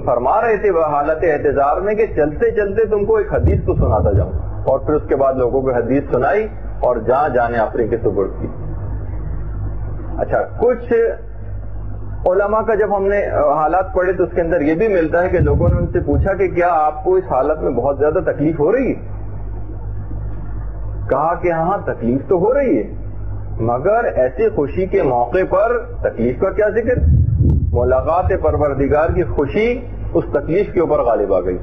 فرما رہے تھے حالت احتضار میں کہ چلتے چلتے تم کو ایک حدیث کو سناتا جاؤں، اور پھر اس کے بعد لوگوں کو حدیث سنائی اور جہاں جانے آفرین کے سپرد کی۔ اچھا، کچھ علماء کا جب ہم نے حالات پڑھے تو اس کے اندر یہ بھی ملتا ہے کہ لوگوں نے ان سے پوچھا کہ کیا آپ کو اس حالت میں بہت زیادہ تکلیف ہو رہی ہے؟ کہا کہ ہاں تکلیف تو ہو رہی ہے، مگر ایسی خوشی کے موقع پر تکلیف کا کیا ذکر؟ ملاقات پروردگار کی خوشی اس تکلیف کے اوپر غالب آ گئی۔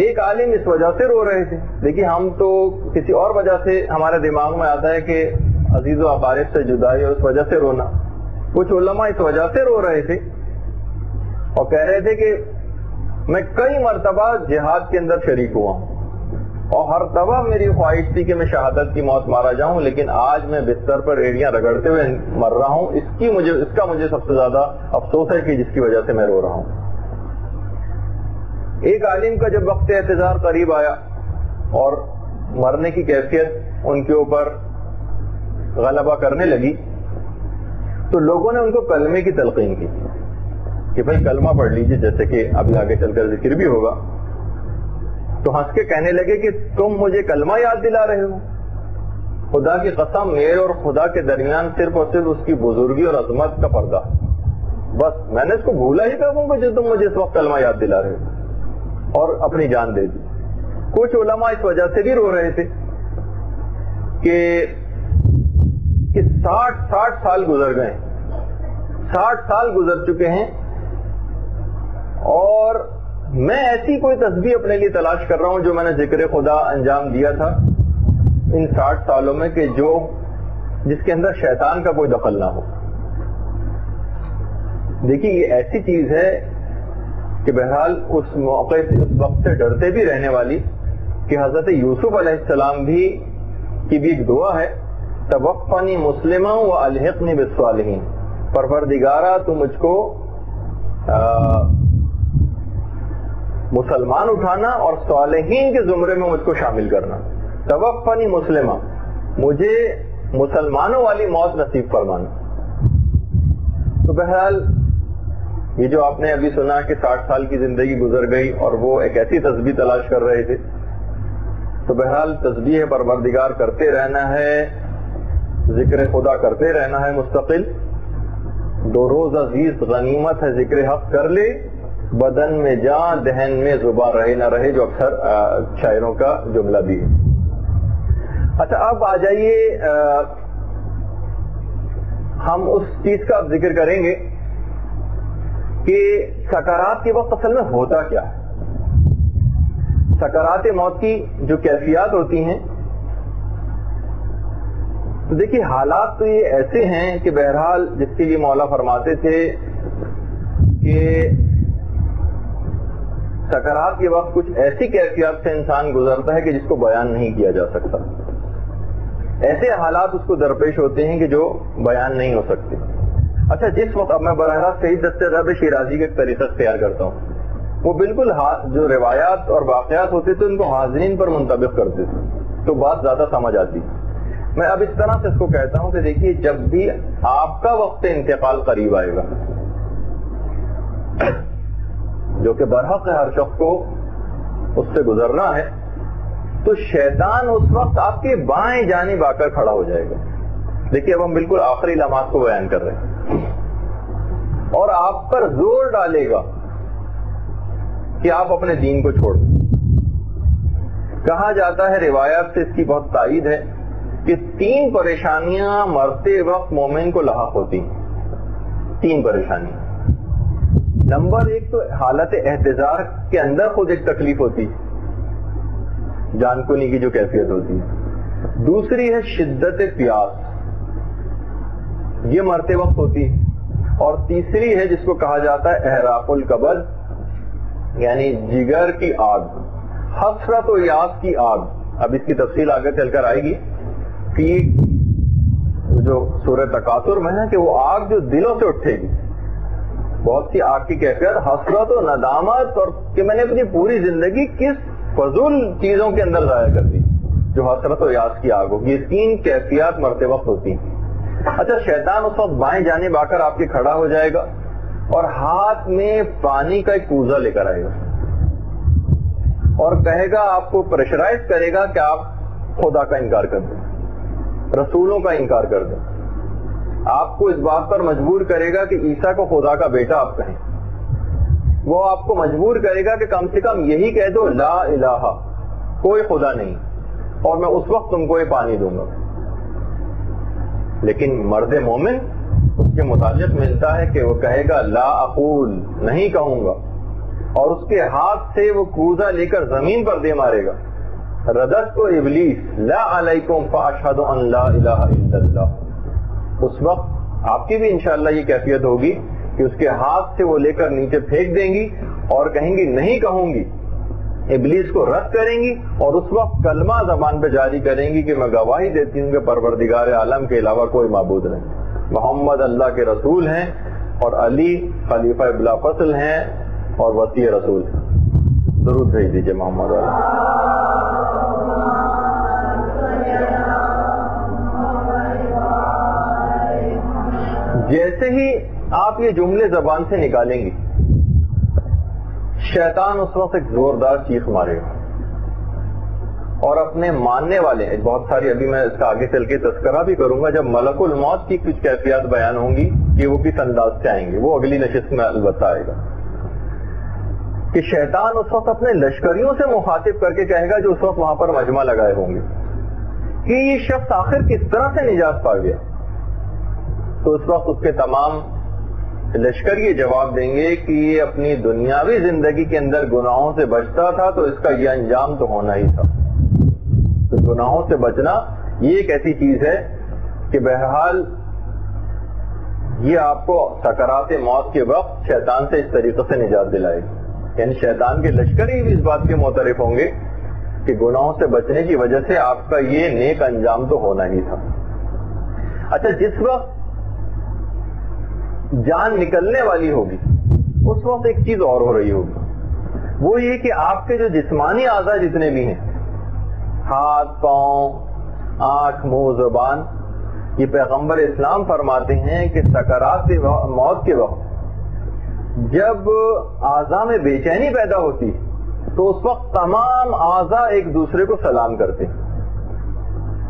ایک عالم اس وجہ سے رو رہے تھے، دیکھیے ہم تو کسی اور وجہ سے ہمارے دماغ میں آتا ہے کہ عزیز و اقارب سے جدائی اور اس وجہ سے رونا، کچھ علماء اس وجہ سے رو رہے تھے اور کہہ رہے تھے کہ میں کئی مرتبہ جہاد کے اندر شریک ہوا ہوں اور ہر دفعہ میری خواہش تھی کہ میں شہادت کی موت مارا جاؤں، لیکن آج میں بستر پر ایڑیاں رگڑتے ہوئے مر رہا ہوں، اس کا مجھے سب سے زیادہ افسوس ہے کہ جس کی وجہ سے میں رو رہا ہوں۔ ایک عالم کا جب وقت احتضار قریب آیا اور مرنے کی کیفیت ان کے اوپر غلبہ کرنے لگی تو لوگوں نے ان کو کلمے کی تلقین کی کہ بھائی کلمہ پڑھ لیجیے، جیسے کہ ابھی آگے چل کر ذکر بھی ہوگا۔ تو ہنس کے کہنے لگے کہ تم مجھے کلمہ یاد دلا رہے ہو؟ خدا کی قسم، میرے اور خدا کے درمیان صرف اور صرف اس کی بزرگی اور عظمت کا پردہ، بس میں نے اس کو بھولا ہی کب ہوں کہ تم مجھے اس وقت کلمہ یاد دلا رہے ہو، اور اپنی جان دے دی۔ کچھ علماء اس وجہ سے بھی رو رہے تھے کہ 60 سال گزر گئے، 60 سال گزر چکے ہیں اور میں ایسی کوئی تسبیح اپنے لیے تلاش کر رہا ہوں جو میں نے ذکر خدا انجام دیا تھا ان 60 سالوں میں، کہ جس کے اندر شیطان کا کوئی دخل نہ ہو۔ دیکھیے یہ ایسی چیز ہے کہ بہرحال اس موقع سے، اس وقت سے ڈرتے بھی رہنے والی، کہ حضرت یوسف علیہ السلام کی بھی ایک دعا ہے، توفنی مسلما والحقنی بالصالحین، پروردگارا تو مجھ کو مسلمان اٹھانا اور صالحین کے زمرے میں مجھ کو شامل کرنا۔ توفنی مسلما، مجھے مسلمانوں والی موت نصیب فرمانا۔ تو بہرحال یہ جو آپ نے ابھی سنا کہ 60 سال کی زندگی گزر گئی اور وہ ایک ایسی تسبیح تلاش کر رہے تھے، تو بہرحال تسبیح پروردگار کرتے رہنا ہے، ذکر خدا کرتے رہنا ہے مستقل۔ 2 روز عزیز غنیمت ہے ذکر حق کر لے، بدن میں جان دہن میں زبان رہے نہ رہے، جو اکثر شاعروں کا جملہ بھی ہے۔ اچھا اب آ جائیے، ہم اس چیز کا اب ذکر کریں گے کہ سکرات کے وقت اصل میں ہوتا کیا ہے۔ سکرات موت کی جو کیفیات ہوتی ہیں، تو دیکھیے حالات تو یہ ایسے ہیں کہ بہرحال جس کے لیے مولا فرماتے تھے کہ سکرات کے وقت کچھ ایسی کیفیات سے انسان گزرتا ہے کہ جس کو بیان نہیں کیا جا سکتا، ایسے حالات اس کو درپیش ہوتے ہیں کہ جو بیان نہیں ہو سکتے۔ اچھا جس وقت اب میں براہ راست شہید دست رب شیرازی کا ایک طریقہ اختیار کرتا ہوں، وہ بالکل جو روایات اور واقعات ہوتے تھے ان کو حاضرین پر منطبق کرتے تھے، تو بات زیادہ سمجھ آتی۔ میں اب اس طرح سے اس کو کہتا ہوں کہ دیکھیے جب بھی آپ کا وقت انتقال قریب آئے گا، جو کہ برحق ہے ہر شخص کو اس سے گزرنا ہے، تو شیطان اس وقت آپ کے بائیں جانب آ کر کھڑا ہو جائے گا۔ دیکھیے اب ہم بالکل آخری لمحات کو بیان کر رہے ہیں، اور آپ پر زور ڈالے گا کہ آپ اپنے دین کو چھوڑ دیں۔ کہا جاتا ہے، روایات سے اس کی بہت تائید ہے کہ 3 پریشانیاں مرتے وقت مومن کو لاحق ہوتی ہیں۔ 3 پریشانیاں۔ نمبر 1 تو حالت احتضار کے اندر خود ایک تکلیف ہوتی، جان کنی کی جو کیفیت ہوتی ہے۔ دوسری ہے شدت پیاس، یہ مرتے وقت ہوتی، اور تیسری ہے جس کو کہا جاتا ہے احراق الکبد، یعنی جگر کی آگ، حسرت و یاس کی آگ۔ اب اس کی تفصیل آگے چل کر آئے گی کہ جو سورہ تکاثر میں ہے کہ وہ آگ جو دلوں سے اٹھے گی، بہت سی آگ کی کیفیت حسرت و ندامت، اور کہ میں نے اپنی پوری زندگی کس فضول چیزوں کے اندر ضائع کر دی، جو حسرت و یاس کی آگ ہوگی. یہ 3 کیفیات مرتے وقت ہوتی ہیں. اچھا شیطان اس وقت بائیں جانب آ کر آپ کے کھڑا ہو جائے گا اور ہاتھ میں پانی کا ایک کوزہ لے کر آئے گا اور کہے گا, آپ کو پریشرائز کرے گا کہ آپ خدا کا انکار کر دیں, رسولوں کا انکار کر دیں. آپ کو اس بات پر مجبور کرے گا کہ عیسیٰ کو خدا کا بیٹا آپ کہیں. وہ آپ کو مجبور کرے گا کہ کم سے کم یہی کہہ دو لا الہ, کوئی خدا نہیں, اور میں اس وقت تم کو یہ پانی دوں گا. لیکن مرد مومن اس کے متعلق ملتا ہے کہ وہ کہے گا لا اقول, نہیں کہوں گا, اور اس کے ہاتھ سے وہ کوزہ لے کر زمین پر دے مارے گا. ردت کو ابلیس لا علیکم فاشہد ان لا الہ الا اللہ. اس وقت آپ کی بھی انشاءاللہ یہ کیفیت ہوگی کہ اس کے ہاتھ سے وہ لے کر نیچے پھینک دیں گی اور کہیں گی نہیں کہوں گی, ابلیس کو رد کریں گی, اور اس وقت کلمہ زبان پہ جاری کریں گی کہ میں گواہی دیتی ہوں کہ پروردگار عالم کے علاوہ کوئی معبود نہیں, محمد اللہ کے رسول ہیں اور علی خلیفہ بلا فصل ہیں اور وصی رسول ہیں. درود بھیج دیجیے محمد علیہ. جیسے ہی آپ یہ جملے زبان سے نکالیں گے, شیطان اس وقت ایک زوردار چیخ مارے گا اور اپنے ماننے والے, بہت ساری ابھی میں اس کا آگے چل کے تذکرہ بھی کروں گا جب ملک الموت کی کچھ کیفیات بیان ہوں گی کہ وہ کس انداز سے آئیں گے, وہ اگلی نشست میں البتہ آئے گا. کہ شیطان اس وقت اپنے لشکریوں سے مخاطب کر کے کہے گا جو اس وقت وہاں پر مجمع لگائے ہوں گے کہ یہ شخص آخر کس طرح سے نجات پا گیا. تو اس وقت اس کے تمام لشکر یہ جواب دیں گے کہ یہ اپنی دنیاوی زندگی کے اندر گناہوں سے بچتا تھا تو اس کا یہ انجام تو ہونا ہی تھا. تو گناہوں سے بچنا یہ ایک ایسی چیز ہے کہ بہرحال یہ آپ کو سکرات موت کے وقت شیطان سے اس طریقے سے نجات دلائے گی. یعنی شیطان کے لشکر ہی بھی اس بات کے معترف ہوں گے کہ گناہوں سے بچنے کی وجہ سے آپ کا یہ نیک انجام تو ہونا ہی تھا. اچھا جس وقت جان نکلنے والی ہوگی اس وقت ایک چیز اور ہو رہی ہوگی, وہ یہ کہ آپ کے جو جسمانی اعضاء جتنے بھی ہیں, ہاتھ, پاؤں, آنکھ, منہ, زبان, یہ پیغمبر اسلام فرماتے ہیں کہ سکرات موت کے وقت جب اعضاء میں بے چینی پیدا ہوتی تو اس وقت تمام اعضاء ایک دوسرے کو سلام کرتے ہیں.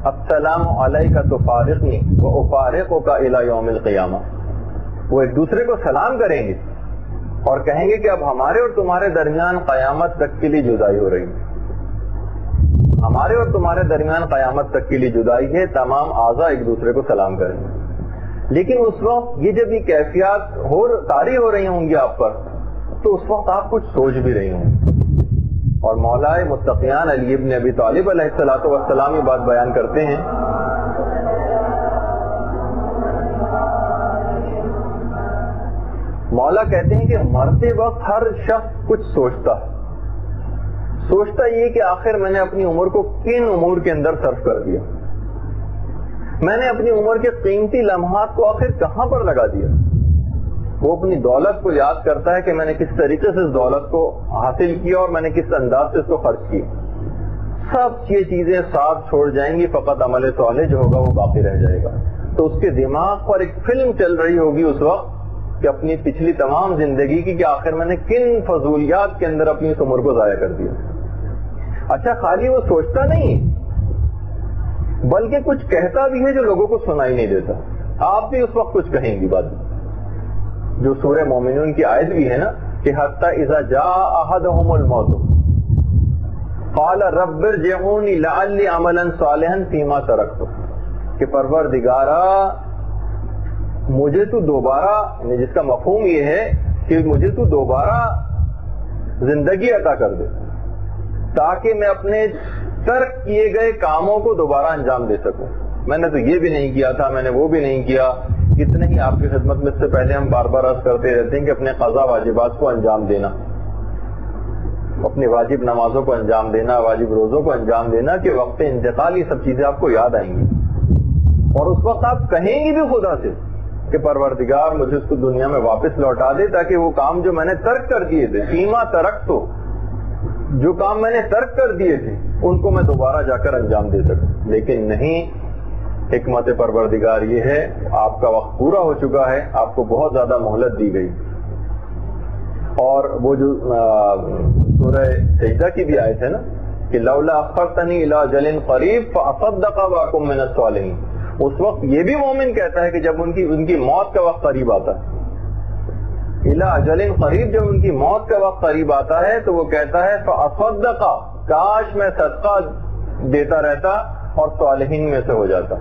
السلام علیکہ تفارقنی وافارقک الی یوم القیامہ. وہ ایک دوسرے کو سلام کریں گے اور کہیں گے کہ اب ہمارے اور تمہارے درمیان قیامت تک کے لیے جدائی ہو رہی ہے, ہمارے اور تمہارے درمیان قیامت تک کے لیے جدائی ہے. تمام اعضاء ایک دوسرے کو سلام کریں گے. لیکن اس وقت یہ جب یہ کیفیات طاری ہو رہی ہوں گی آپ پر تو اس وقت آپ کچھ سوچ بھی رہی ہوں گی. اور مولا متقیان علی ابن ابی طالب علیہ السلام یہ بات بیان کرتے ہیں مولا کہتے ہیں کہ مرتے وقت ہر شخص کچھ سوچتا یہ کہ آخر میں نے اپنی عمر کو کن امور کے اندر صرف کر دیا, میں نے اپنی عمر کے قیمتی لمحات کو آخر کہاں پر لگا دیا. وہ اپنی دولت کو یاد کرتا ہے کہ میں نے کس طریقے سے اس دولت کو حاصل کیا اور میں نے کس انداز سے اس کو خرچ کیا. سب یہ چیزیں ساتھ چھوڑ جائیں گی, فقط عمل صالح جو ہوگا وہ باقی رہ جائے گا. تو اس کے دماغ پر ایک فلم چل رہی ہوگی اس وقت کہ اپنی پچھلی تمام زندگی کی کہ آخر میں نے کن فضولیات کے اندر اپنی اس عمر کو ضائع کر دیا. اچھا خالی وہ سوچتا نہیں بلکہ کچھ کہتا بھی ہے جو لوگوں کو سنائی نہیں دیتا. آپ بھی اس وقت کچھ کہیں گی بات, جو سورہ مومنون کی آیت بھی ہے نا کہ حتی اذا جاء احدهم الموت قال رب ارجعونی لعلی عملا صالحا فیما ترکت. کہ پروردگارا مجھے تو دوبارہ, جس کا مفہوم یہ ہے کہ مجھے تو دوبارہ زندگی عطا کر دے تاکہ میں اپنے ترک کیے گئے کاموں کو دوبارہ انجام دے سکوں. میں نے تو یہ بھی نہیں کیا تھا, میں نے وہ بھی نہیں کیا. اتنے ہی آپ کی خدمت میں اس سے پہلے ہم بار بار عرض کرتے رہتے ہیں کہ اپنے قضا واجبات کو انجام دینا, اپنی واجب نمازوں کو انجام دینا, واجب روزوں کو انجام دینا کہ وقت انتقال یہ سب چیزیں آپ کو یاد آئیں گی. اور اس وقت آپ کہیں گی بھی خدا سے کہ پروردگار مجھے اس کو دنیا میں واپس لوٹا دے تاکہ وہ کام جو میں نے ترک کر دیے تھے, فیما ترک تو, جو کام میں نے ترک کر دیے تھے ان کو میں دوبارہ جا کر انجام دے سکوں. لیکن نہیں، حکمت پروردگار یہ ہے آپ کا وقت پورا ہو چکا ہے، آپ کو بہت زیادہ مہلت دی گئی. اور وہ جو سورہ سجدہ کی بھی آیت ہے نا کہ لولا اخرتنی الی اجل قریب فاصدق واکن من الصالحین، اس وقت یہ بھی مومن کہتا ہے کہ جب ان کی موت کا وقت قریب آتا ہے، الی اجل قریب، جب ان کی موت کا وقت قریب آتا ہے تو وہ کہتا ہے فاصدق، کاش میں صدقہ دیتا رہتا اور صالحین میں سے ہو جاتا.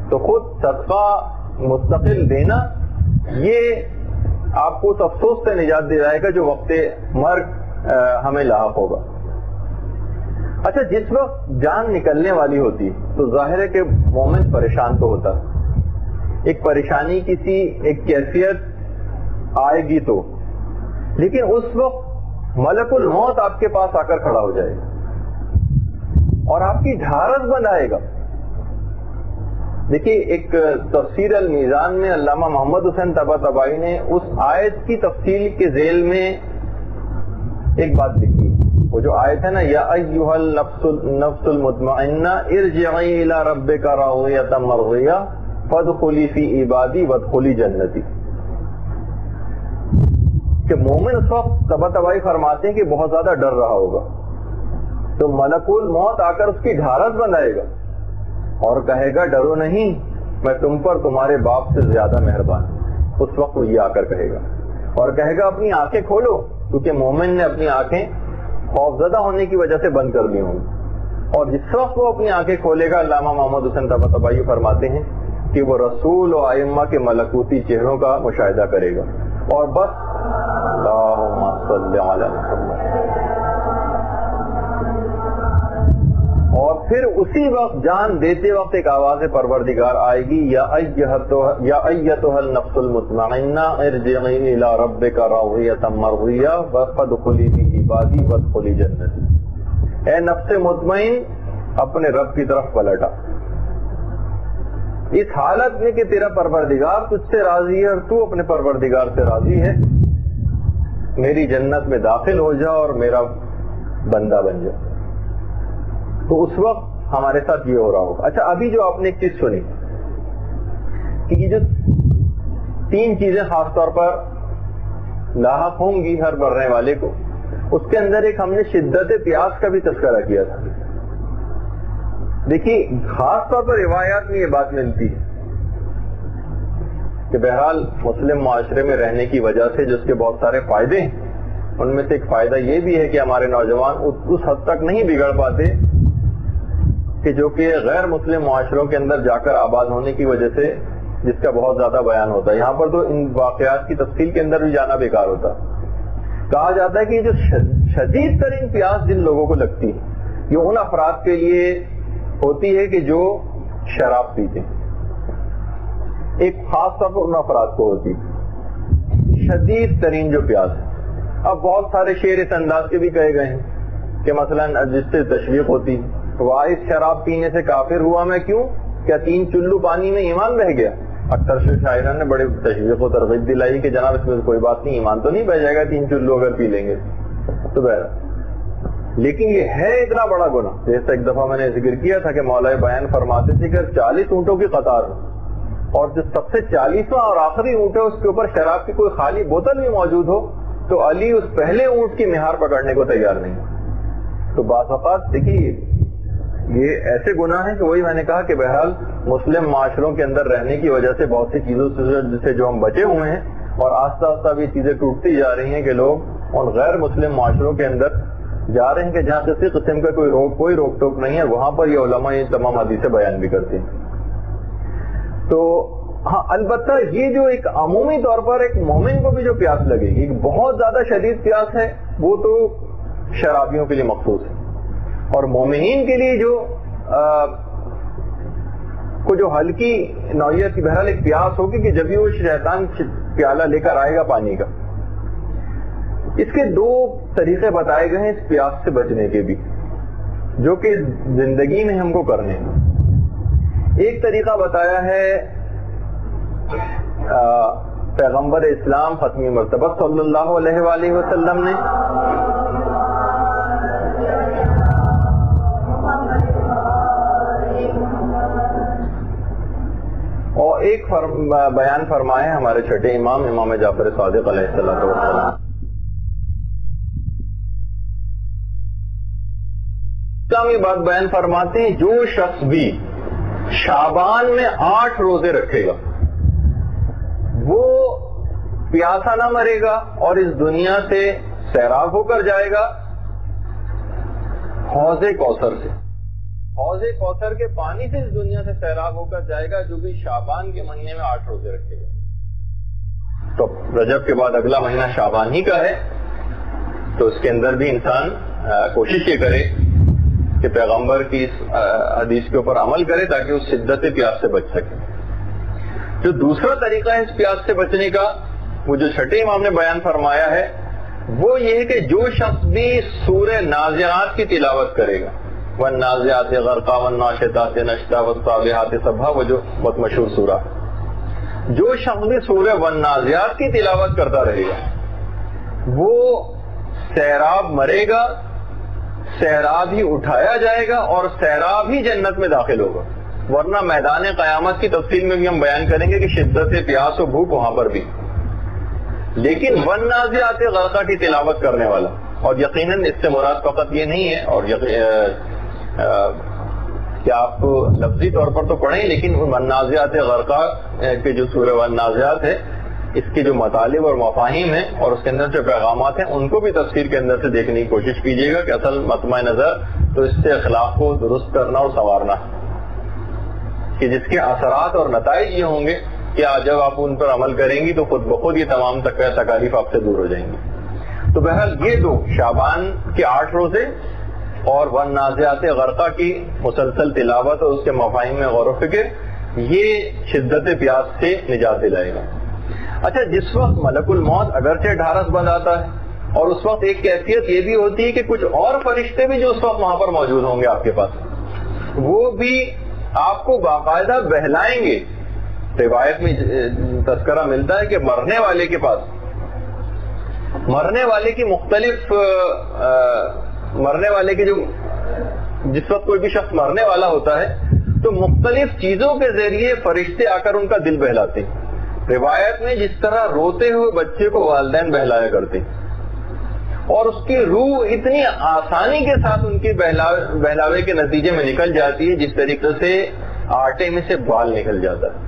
تو خود صدقہ مستقل دینا یہ آپ کو اس افسوس سے نجات دلائے گا جو وقت مرگ ہمیں لاحق ہوگا. اچھا، جس وقت جان نکلنے والی ہوتی تو ظاہر ہے کہ مومن پریشان تو ہوتا، ایک پریشانی کسی ایک کیفیت آئے گی تو، لیکن اس وقت ملک الموت آپ کے پاس آ کر کھڑا ہو جائے گا اور آپ کی ڈھارس بندھائے گا. دیکھیے، ایک تفسیر المیزان میں علامہ محمد حسین طباطبائی نے اس آیت کی تفصیل کے ذیل میں ایک بات لکھی. وہ جو آیت ہے نا، یا ایھا النفس المطمئنہ ارجعی الی ربک راضیۃ مرضیہ فادخلی فی عبادی وادخلی جنتی، کہ مومن اس وقت طباطبائی فرماتے ہیں کہ بہت زیادہ ڈر رہا ہوگا تو ملک الموت آ کر اس کی ڈھارس بندھائے گا اور کہے گا ڈرو نہیں، میں تم پر تمہارے باپ سے زیادہ مہربان. اس وقت وہ یہ آ کر کہے گا اور کہے گا اپنی آنکھیں کھولو، کیونکہ مومن نے اپنی آنکھیں خوفزدہ ہونے کی وجہ سے بند کر لی ہوں. اور جس وقت وہ اپنی آنکھیں کھولے گا، علامہ محمد حسین طباطبائی فرماتے ہیں کہ وہ رسول و ائمہ کے ملکوتی چہروں کا مشاہدہ کرے گا اور بس اللہم صلی علی محمد، اور پھر اسی وقت جان دیتے وقت ایک آواز پروردگار آئے گی، یا ایتھا النفس المطمئنہ ارجعی الی ربک راضیۃ مرضیہ فادخلی فی عبادی وادخلی جنتی. اے نفس مطمئن، اپنے رب کی طرف پلٹا اس حالت میں کہ تیرا پروردگار تجھ سے راضی ہے اور تو اپنے پروردگار سے راضی ہے، میری جنت میں داخل ہو جا اور میرا بندہ بن جا. تو اس وقت ہمارے ساتھ یہ ہو رہا ہوگا. اچھا، ابھی جو آپ نے ایک چیز سنی کہ یہ جو تین چیزیں خاص طور پر لاحق ہوں گی ہر مرنے والے کو، اس کے اندر ایک ہم نے شدت پیاس کا بھی تذکرہ کیا تھا. دیکھیے، خاص طور پر روایات میں یہ بات ملتی ہے کہ بہرحال مسلم معاشرے میں رہنے کی وجہ سے جس کے بہت سارے فائدے ہیں، ان میں سے ایک فائدہ یہ بھی ہے کہ ہمارے نوجوان اس حد تک نہیں بگڑ پاتے کہ جو کہ غیر مسلم معاشروں کے اندر جا کر آباد ہونے کی وجہ سے جس کا بہت زیادہ بیان ہوتا ہے. یہاں پر تو ان واقعات کی تفصیل کے اندر بھی جانا بیکار ہوتا. کہا جاتا ہے کہ جو شدید ترین پیاس جن لوگوں کو لگتی ہے یہ ان افراد کے لیے ہوتی ہے کہ جو شراب پیتے ہیں. ایک خاص طور پر ان افراد کو ہوتی ہے شدید ترین جو پیاس ہے. اب بہت سارے شعر اس انداز کے بھی کہے گئے ہیں کہ مثلا جس سے تشویق ہوتی، وائس شراب پینے سے کافر ہوا میں کیوں، کیا 3 چلو پانی میں ایمان بہ گیا. اکثر شاعران نے بڑے تشویق و ترغیب دلائی کہ جناب اس میں کوئی بات نہیں، ایمان تو نہیں بہ جائے گا 3 چلو اگر پی لیں گے تو بہرحال. لیکن یہ ہے اتنا بڑا گناہ. جیسے ایک دفعہ میں نے ذکر کیا تھا کہ مولا بیان فرماتے تھے کہ 40 اونٹوں کی قطار اور جو سب سے 40واں اور آخری اونٹ ہے اس کے اوپر شراب کی کوئی خالی بوتل بھی موجود ہو تو علی اس پہلے اونٹ کی مہار پکڑنے کو تیار نہیں. تو بعض اوقات دیکھیے یہ ایسے گناہ ہیں کہ وہی میں نے کہا کہ بہرحال مسلم معاشروں کے اندر رہنے کی وجہ سے بہت سی چیزوں سے جو ہم بچے ہوئے ہیں اور آہستہ آہستہ بھی چیزیں ٹوٹتی جا رہی ہیں کہ لوگ ان غیر مسلم معاشروں کے اندر جا رہے ہیں کہ جہاں کسی قسم کا کوئی روک ٹوک نہیں ہے، وہاں پر یہ علماء یہ تمام حدیثیں بیان بھی کرتے ہیں. تو ہاں، البتہ یہ جو ایک عمومی طور پر ایک مومن کو بھی جو پیاس لگے گی، ایک بہت زیادہ شدید پیاس ہے، وہ تو شرابیوں کے لیے مخصوص ہے. اور مومنین کے لیے جو ہلکی نوعیت کی بہرحال ایک پیاس ہوگی کہ جب بھی وہ شیطان پیالہ لے کر آئے گا پانی کا. اس کے 2 طریقے بتائے گئے ہیں اس پیاس سے بچنے کے بھی، جو کہ زندگی میں ہم کو کرنے ہیں. ایک طریقہ بتایا ہے پیغمبر اسلام ختمی مرتبہ صلی اللہ علیہ وآلہ وسلم نے ایک بیان فرمائے ہمارے چھٹے امام جعفر صادق علیہ السلام. یہ بات بیان فرماتے ہیں جو شخص بھی شعبان میں 8 روزے رکھے گا وہ پیاسا نہ مرے گا اور اس دنیا سے سیراب ہو کر جائے گا حوض کوثر سے. حوض کوثر کے پانی سے اس دنیا سے سیراب ہو کر جائے گا جو بھی شعبان کے مہینے میں 8 روزے رکھے گا. تو رجب کے بعد اگلا مہینہ شعبان ہی کا ہے تو اس کے اندر بھی انسان کوشش یہ کرے کہ پیغمبر کی اس حدیث کے اوپر عمل کرے تاکہ اس شدت پیاس سے بچ سکے. جو دوسرا طریقہ ہے اس پیاس سے بچنے کا وہ جو چھٹے امام نے بیان فرمایا ہے وہ یہ ہے کہ جو شخص بھی سورہ نازعات کی تلاوت کرے گا والنازعات غرقا والناشطات نشطا والصابحات صبحا وہ جو بہت مشہور سورہ جو شخص بھی سورہ والنازعات کی تلاوت کرتا رہے گا وہ سیراب مرے گا سیراب ہی اٹھایا جائے گا اور سیراب ہی جنت میں داخل ہوگا. ورنہ میدان قیامت کی تفصیل میں بھی ہم بیان کریں گے کہ شدت پیاس و بھوک وہاں پر بھی. لیکن والنازعات غرقا کی تلاوت کرنے والا اور یقیناً اس سے مراد فقط یہ نہیں ہے اور کہ آپ لفظی طور پر تو پڑھیں لیکن والنازعات غرقا کے جو سورہ والنازعات ہے اس کے جو مطالب اور مفاہیم ہیں اور اس کے اندر جو پیغامات ہیں ان کو بھی تفسیر کے اندر سے دیکھنے کی کوشش کیجیے گا کہ اصل مطمع نظر تو اس سے اخلاق کو درست کرنا اور سنوارنا کہ جس کے اثرات اور نتائج یہ ہوں گے کہ جب آپ ان پر عمل کریں گی تو خود بخود یہ تمام تکالیف آپ سے دور ہو جائیں گی. تو بہرحال یہ دو شعبان کے 8 روزے اور والنازعات غرقا کی مسلسل تلاوت اور اس کے مفاہیم میں غور و فکر یہ شدت پیاس سے نجات دلائے گا. اچھا جس وقت ملک الموت اگرچہ ڈھارس بند آتا ہے اور اس وقت ایک کیفیت یہ بھی ہوتی ہے کہ کچھ اور فرشتے بھی جو اس وقت وہاں پر موجود ہوں گے آپ کے پاس وہ بھی آپ کو باقاعدہ بہلائیں گے. روایت میں تذکرہ ملتا ہے کہ مرنے والے کے پاس مرنے والے کی مختلف مرنے والے کے جو جس وقت کوئی بھی شخص مرنے والا ہوتا ہے تو مختلف چیزوں کے ذریعے فرشتے آ کر ان کا دل بہلاتے ہیں. روایت میں جس طرح روتے ہوئے بچے کو والدین بہلایا کرتے اور اس کی روح اتنی آسانی کے ساتھ ان کی بہلاوے کے نتیجے میں نکل جاتی ہے جس طریقے سے آٹے میں سے بال نکل جاتا ہے.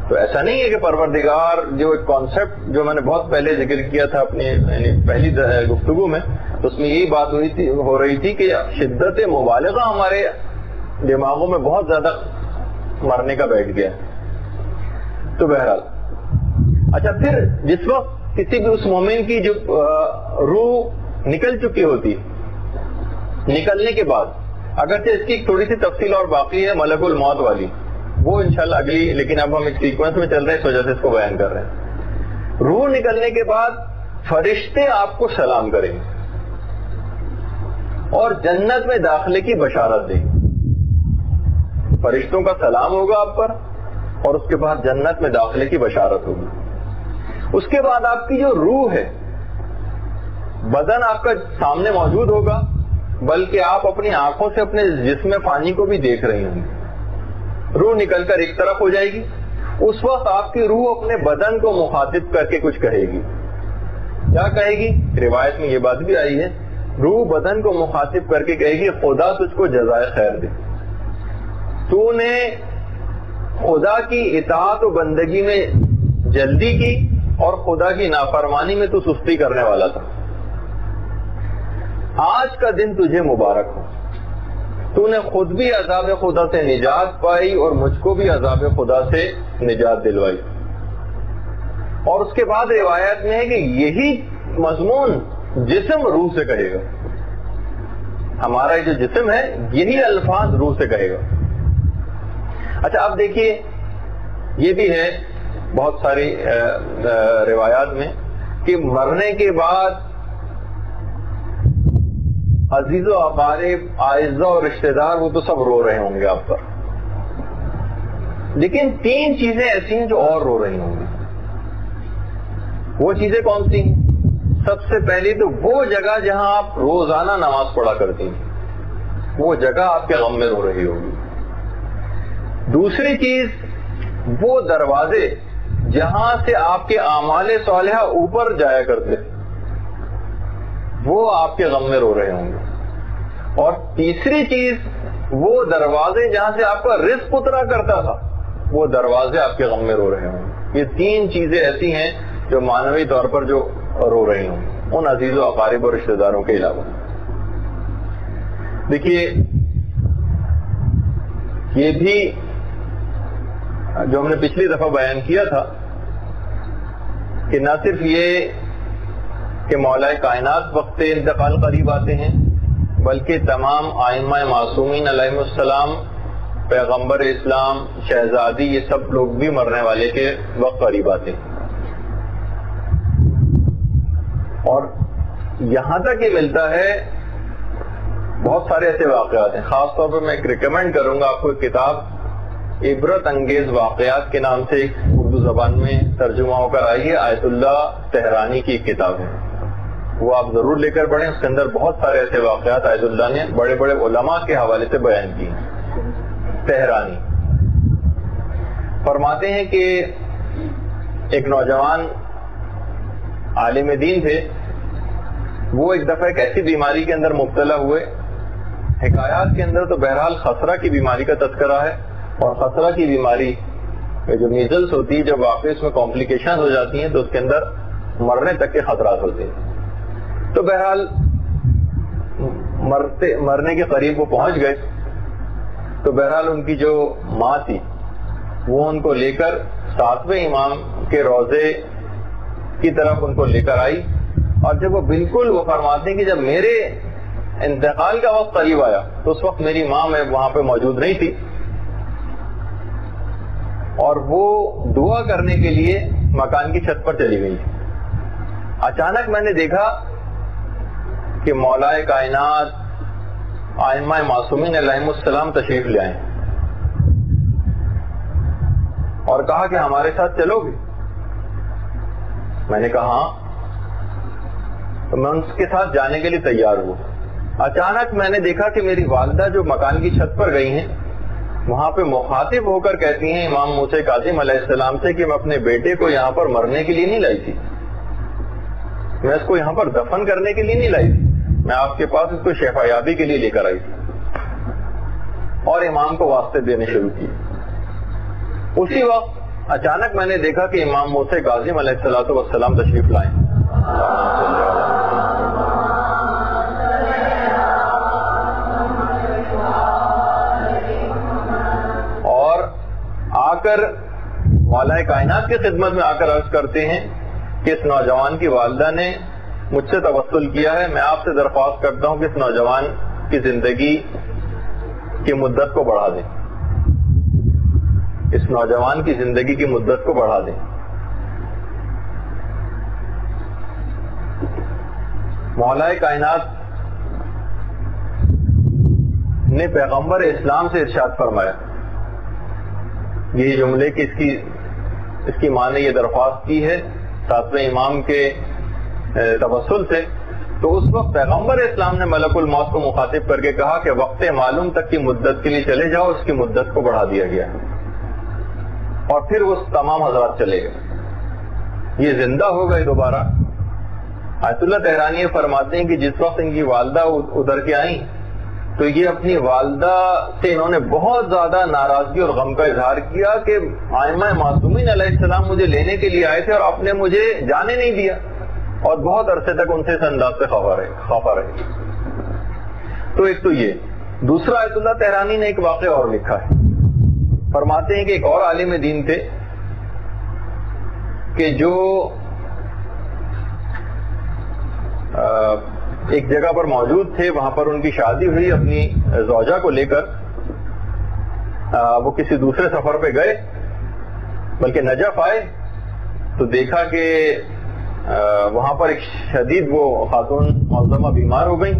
تو ایسا نہیں ہے کہ پروردگار جو ایک کانسیپٹ جو میں نے بہت پہلے ذکر کیا تھا اپنی پہلی گفتگو میں تو اس میں یہی بات ہو رہی تھی کہ شدت مبالغہ ہمارے دماغوں میں بہت زیادہ مرنے کا بیٹھ گیا. تو بہرحال اچھا پھر جس وقت کسی بھی اس مومن کی جو روح نکل چکی ہوتی نکلنے کے بعد اگرچہ اس کی تھوڑی سی تفصیل اور باقی ہے ملک الموت والی وہ انشاءاللہ اگلی لیکن اب ہم ایک سیکوینس میں چل رہے ہیں اس وجہ سے اس کو بیان کر رہے ہیں. روح نکلنے کے بعد فرشتے آپ کو سلام کریں گے اور جنت میں داخلے کی بشارت دیں گے. فرشتوں کا سلام ہوگا آپ پر اور اس کے بعد جنت میں داخلے کی بشارت ہوگی. اس کے بعد آپ کی جو روح ہے بدن آپ کا سامنے موجود ہوگا بلکہ آپ اپنی آنکھوں سے اپنے جسم فانی کو بھی دیکھ رہے ہوں گے. روح نکل کر ایک طرف ہو جائے گی. اس وقت آپ کی روح اپنے بدن کو مخاطب کر کے کچھ کہے گی. کیا کہے گی؟ روایت میں یہ بات بھی آئی ہے روح بدن کو مخاطب کر کے کہے گی خدا تجھ کو جزائے خیر دے. تو نے خدا کی اطاعت و بندگی میں جلدی کی اور خدا کی نافرمانی میں تو سستی کرنے والا تھا. آج کا دن تجھے مبارک ہو. تو نے خود بھی عذاب خدا سے نجات پائی اور مجھ کو بھی عذاب خدا سے نجات دلوائی. اور اس کے بعد روایت میں ہے کہ یہی مضمون جسم روح سے کہے گا. ہمارا جو جسم ہے یہی الفاظ روح سے کہے گا. اچھا اب دیکھیے یہ بھی ہے بہت ساری روایات میں کہ مرنے کے بعد عزیز و اقارب اعزہ اور رشتہ دار وہ تو سب رو رہے ہوں گے آپ پر لیکن 3 چیزیں ایسی ہیں جو اور رو رہی ہوں گی. وہ چیزیں کون سی ہیں؟ سب سے پہلی تو وہ جگہ جہاں آپ روزانہ نماز پڑھا کرتی ہیں وہ جگہ آپ کے غم میں رو رہی ہوگی. دوسری چیز وہ دروازے جہاں سے آپ کے اعمال صالحہ اوپر جایا کرتے وہ آپ کے غم میں رو رہے ہوں گے. اور تیسری چیز وہ دروازے جہاں سے آپ کا رزق اترا کرتا تھا وہ دروازے آپ کے غم میں رو رہے ہوں گے. یہ تین چیزیں ایسی ہیں جو معنوی طور پر جو رو رہی ہوں ان عزیز و اقارب اور رشتہ داروں کے علاوہ. دیکھیے یہ بھی جو ہم نے پچھلی دفعہ بیان کیا تھا کہ نہ صرف یہ کہ مولا کائنات وقت انتقال قریب آتے ہیں بلکہ تمام ائمہ معصومین علیہ السلام پیغمبر اسلام شہزادی یہ سب لوگ بھی مرنے والے کے وقت قریب آتے ہیں. اور یہاں تک یہ ملتا ہے بہت سارے ایسے واقعات ہیں. خاص طور پر میں ایک ریکمینڈ کروں گا آپ کو ایک کتاب عبرت انگیز واقعات کے نام سے ایک اردو زبان میں ترجمہ ہو کر آئی ہے. آیت اللہ تہرانی کی ایک کتاب ہے وہ آپ ضرور لے کر پڑھیں. اس کے اندر بہت سارے ایسے واقعات آیت اللہ نے بڑے بڑے علماء کے حوالے سے بیان کیے. تہرانی فرماتے ہیں کہ ایک نوجوان عالم دین تھے. وہ ایک دفعہ ایک ایسی بیماری کے اندر مبتلا ہوئے. حکایات کے اندر تو بہرحال خسرہ کی بیماری کا تذکرہ ہے اور خسرہ کی بیماری جو میزلس ہوتی ہے جب واقعی اس میں کمپلیکیشن ہو جاتی ہیں تو اس کے اندر مرنے تک کے خطرات ہوتے ہیں. تو بہرحال مرنے کے قریب وہ پہنچ گئے. تو بہرحال ان کی جو ماں تھی وہ ان کو لے کر 7ویں امام کے روضے کی طرف ان کو لے کر آئی. اور جب وہ بالکل وہ فرماتے ہیں کہ جب میرے انتقال کا وقت قریب آیا تو اس وقت میری ماں میں وہاں پہ موجود نہیں تھی اور وہ دعا کرنے کے لیے مکان کی چھت پر چلی گئی. اچانک میں نے دیکھا کہ مولا کائنات ائمہ معصومین علیہ السلام تشریف لے آئے اور کہا کہ ہمارے ساتھ چلو گے. میں نے کہا ہاں. تو میں ان کے ساتھ جانے کے لیے تیار ہوا. اچانک میں نے دیکھا کہ میری والدہ جو مکان کی چھت پر گئی ہیں وہاں پہ مخاطب ہو کر کہتی ہیں امام موسیٰ کاظم علیہ السلام سے کہ میں اپنے بیٹے کو یہاں پر مرنے کے لیے نہیں لائی تھی, میں اس کو یہاں پر دفن کرنے کے لیے نہیں لائی تھی, میں آپ کے پاس اس کو شفا یابی کے لیے لے کر آئی تھی. اور امام کو واسطے دینے شروع کیے. اسی وقت اچانک میں نے دیکھا کہ امام موسیٰ کاظم علیہ السلام تشریف لائے اور آ کر مولا کائنات کی خدمت میں آ کر عرض کرتے ہیں کہ اس نوجوان کی والدہ نے مجھ سے توسل کیا ہے, میں آپ سے درخواست کرتا ہوں کہ اس نوجوان کی زندگی کی مدت کو بڑھا دیں, اس نوجوان کی زندگی کی مدت کو بڑھا دیں. مولا کائنات نے پیغمبر اسلام سے ارشاد فرمایا یہ جملے کہ اس کی ماں نے یہ درخواست کی ہے 7ویں امام کے توسل سے. تو اس وقت پیغمبر اسلام نے ملک الموت کو مخاطب کر کے کہا کہ وقت معلوم تک کی مدت کے لیے چلے جاؤ, اس کی مدت کو بڑھا دیا گیا اور پھر وہ تمام حضرات چلے گئے. یہ زندہ ہو گئے دوبارہ. آیت اللہ تہرانی فرماتے ہیں کہ جس وقت ان کی والدہ ادھر کے آئیں تو یہ اپنی والدہ سے انہوں نے بہت زیادہ ناراضگی اور غم کا اظہار کیا کہ ائمہ معصومین علیہ السلام مجھے لینے کے لیے آئے تھے اور آپ نے مجھے جانے نہیں دیا, اور بہت عرصے تک ان سے اس انداز سے خفا رہے. تو ایک تو یہ. دوسرا آیت اللہ تہرانی نے ایک واقعہ اور لکھا ہے. فرماتے ہیں کہ ایک اور عالم دین تھے کہ جو ایک جگہ پر موجود تھے, وہاں پر ان کی شادی ہوئی اپنی زوجہ کو لے کر. وہ کسی دوسرے سفر پہ گئے, بلکہ نجف آئے تو دیکھا کہ وہاں پر ایک شدید وہ خاتون معظمہ بیمار ہو گئی,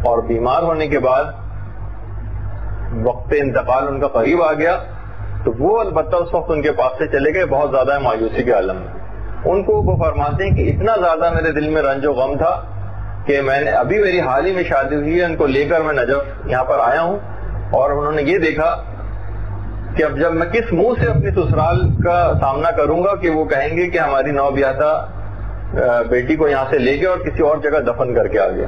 اور بیمار ہونے کے بعد وقت انتقال ان کا قریب آ گیا. تو وہ البتہ اس وقت ان کے پاس سے چلے گئے بہت زیادہ مایوسی کے عالم میں. ان کو وہ فرماتے ہیں کہ اتنا زیادہ میرے دل میں رنج و غم تھا کہ میں نے ابھی میری حال ہی میں شادی ہوئی ہے, ان کو لے کر میں نجف یہاں پر آیا ہوں, اور انہوں نے یہ دیکھا کہ اب جب میں کس منہ سے اپنی سسرال کا سامنا کروں گا کہ وہ کہیں گے کہ ہماری نوبیاہتا بیٹی کو یہاں سے لے گئے اور کسی اور جگہ دفن کر کے آ گیا.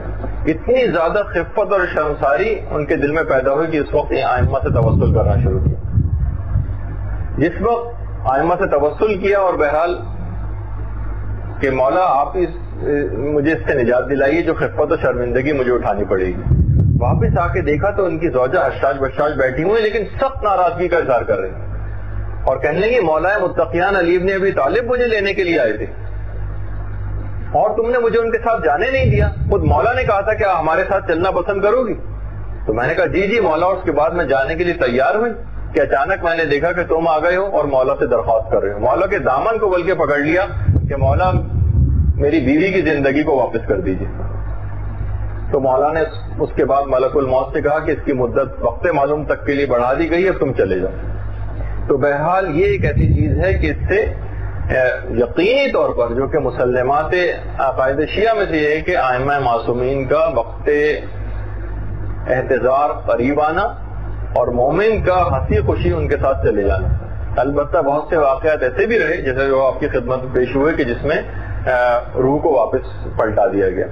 اتنی زیادہ خفت اور شرمساری ان کے دل میں پیدا ہوئی کہ اس وقت ائمہ سے توسل کرنا شروع کیا. جس وقت ائمہ سے توسل کیا اور بہرحال کہ مولا آپ مجھے اس سے نجات دلائیے جو خفت و شرمندگی مجھے اٹھانی پڑے گی. واپس آ کے دیکھا تو ان کی زوجہ حشاش بشاش بیٹھی ہوئی لیکن سخت ناراضگی کا اظہار کر رہی اور کہنے لگی مولا متقیان علی ابن ابی طالب مجھے لینے کے لیے آئے تھے اور تم نے مجھے ان کے ساتھ جانے نہیں دیا. خود مولا نے کہا تھا کہ ہمارے ساتھ چلنا پسند کرو گی؟ تو میں نے کہا جی جی مولا. اور اس کے بعد میں جانے کے لیے تیار ہوئی کہ اچانک میں نے دیکھا کہ تم آ گئے ہو اور مولا سے درخواست کر رہے ہو. مولا کے دامن کو بلکہ پکڑ لیا کہ مولا میری بیوی کی زندگی کو واپس کر دیجیے. تو مولا نے اس کے بعد ملک الموت سے کہا کہ اس کی مدت وقت معلوم تک کے لیے بڑھا دی گئی ہے تم چلے جاؤ. تو بہرحال یہ ایک ایسی چیز ہے کہ اس سے یقینی طور پر جو کہ مسلمات عقائد شیعہ میں سے یہ ہے کہ ائمہ معصومین کا وقت احتضار قریب آنا اور مومن کا ہنسی خوشی ان کے ساتھ چلے جانا. البتہ بہت سے واقعات ایسے بھی رہے جیسے جو آپ کی خدمت میں پیش ہوئے کہ جس میں روح کو واپس پلٹا دیا گیا.